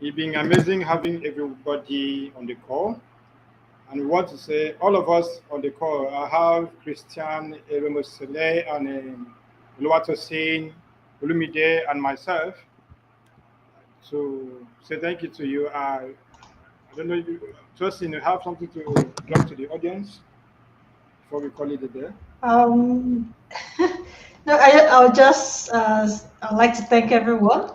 it's been amazing having everybody on the call. And we want to say, all of us on the call, I have Christian, Eremosele, and Oluwato Singh, Olumide, and myself. To say thank you to you. I don't know if you, Justin, you have something to drop to the audience before we call it a day. Um, no, I'll just I'd like to thank everyone,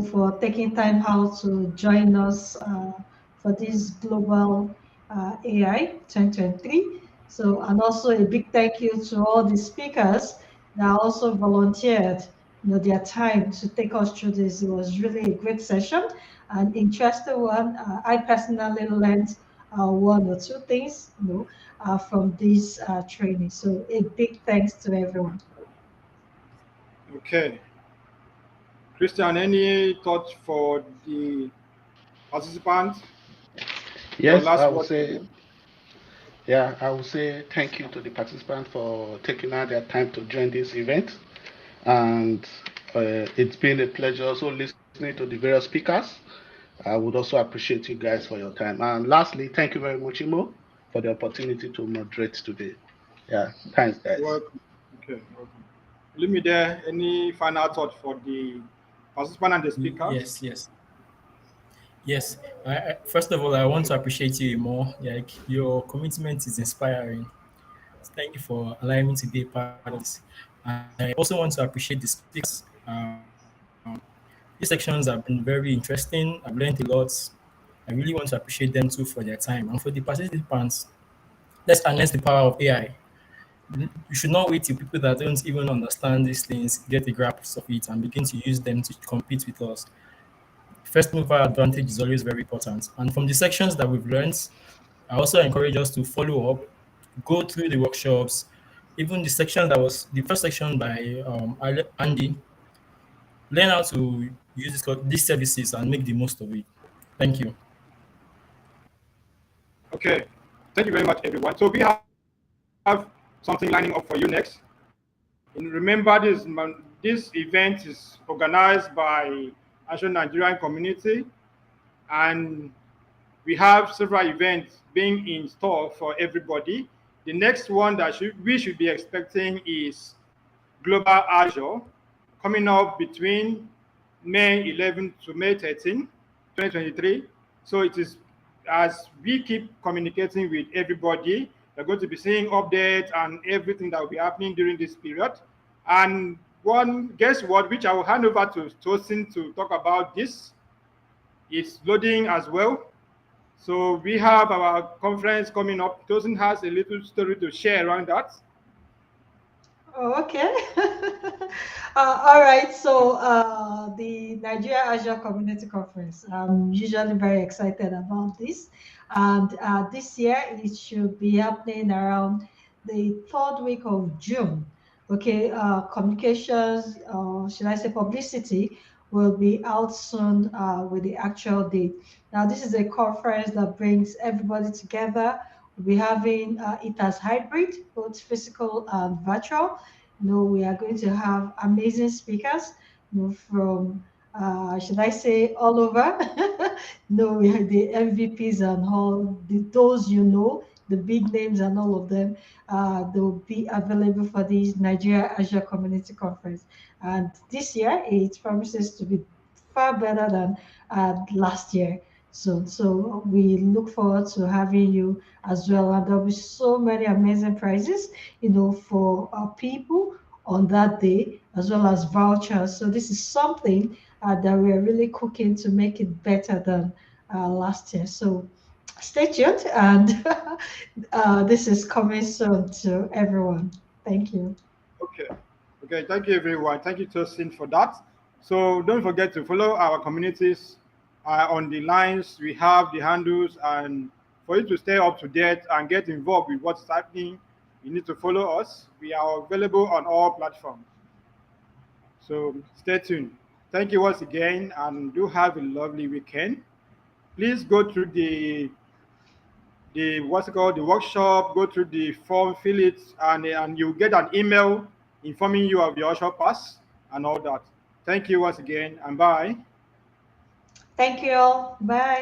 for taking time out to join us for this global AI 2023. So, and also a big thank you to all the speakers that also volunteered, their time to take us through this. It was really a great session, an interesting one. I personally learned one or two things, from this training. So a big thanks to everyone. Okay. Christian, any thoughts for the participants? Your Yes, I last would word for say, them? yeah, I would say thank you to the participants for taking out their time to join this event. And it's been a pleasure also listening to the various speakers. I would also appreciate you guys for your time. And lastly, thank you very much, Imo, for the opportunity to moderate today. Yeah, thanks, You're guys. welcome. Okay, welcome. Leave me there. Any final thought for the participant and the speakers? Yes, yes, yes. First of all, I want to appreciate you more. Like your commitment is inspiring. Thank you for allowing me to be a part of this. I also want to appreciate the speakers. These sections have been very interesting. I've learned a lot. I really want to appreciate them too for their time. And for the participants, let's harness the power of AI. You should not wait till people that don't even understand these things get a grasp of it and begin to use them to compete with us. First mover advantage is always very important. And from the sections that we've learned, I also encourage us to follow up, go through the workshops, even the section that was the first section by Andy, learn how to use these services and make the most of it. Thank you. Okay. Thank you very much, everyone. So we have something lining up for you next. And remember, this event is organized by Asian Nigerian community, and we have several events being in store for everybody. The next one that we should be expecting is Global Azure, coming up between May 11 to May 13, 2023. So it is, as we keep communicating with everybody, we're going to be seeing updates and everything that will be happening during this period. And one, guess what, which I will hand over to Tosin to talk about this, is loading as well. So we have our conference coming up. Tosin has a little story to share around that. Oh, okay. All right. So, the Nigeria Azure Community Conference. I'm usually very excited about this, and this year it should be happening around the third week of June. Okay. Communications, should I say publicity, will be out soon with the actual date. Now, this is a conference that brings everybody together. We'll be having it as hybrid, both physical and virtual. We are going to have amazing speakers, from, should I say, all over. No, we have the MVPs and all, those the big names and all of them. They will be available for this Nigeria Azure Community Conference. And this year, it promises to be far better than last year. So we look forward to having you as well. And there'll be so many amazing prizes, for our people on that day, as well as vouchers. So this is something that we're really cooking to make it better than last year. So stay tuned, and this is coming soon to everyone. Thank you. Okay. Okay. Thank you, everyone. Thank you, Tosin, for that. So don't forget to follow our communities on the lines. We have the handles, and for you to stay up to date and get involved with what's happening, you need to follow us. We are available on all platforms. So stay tuned. Thank you once again, and do have a lovely weekend. Please go through the what's it called, the workshop, go through the form, fill it, and you get an email informing you of the workshop pass and all that. Thank you once again, and bye. Thank you all. Bye.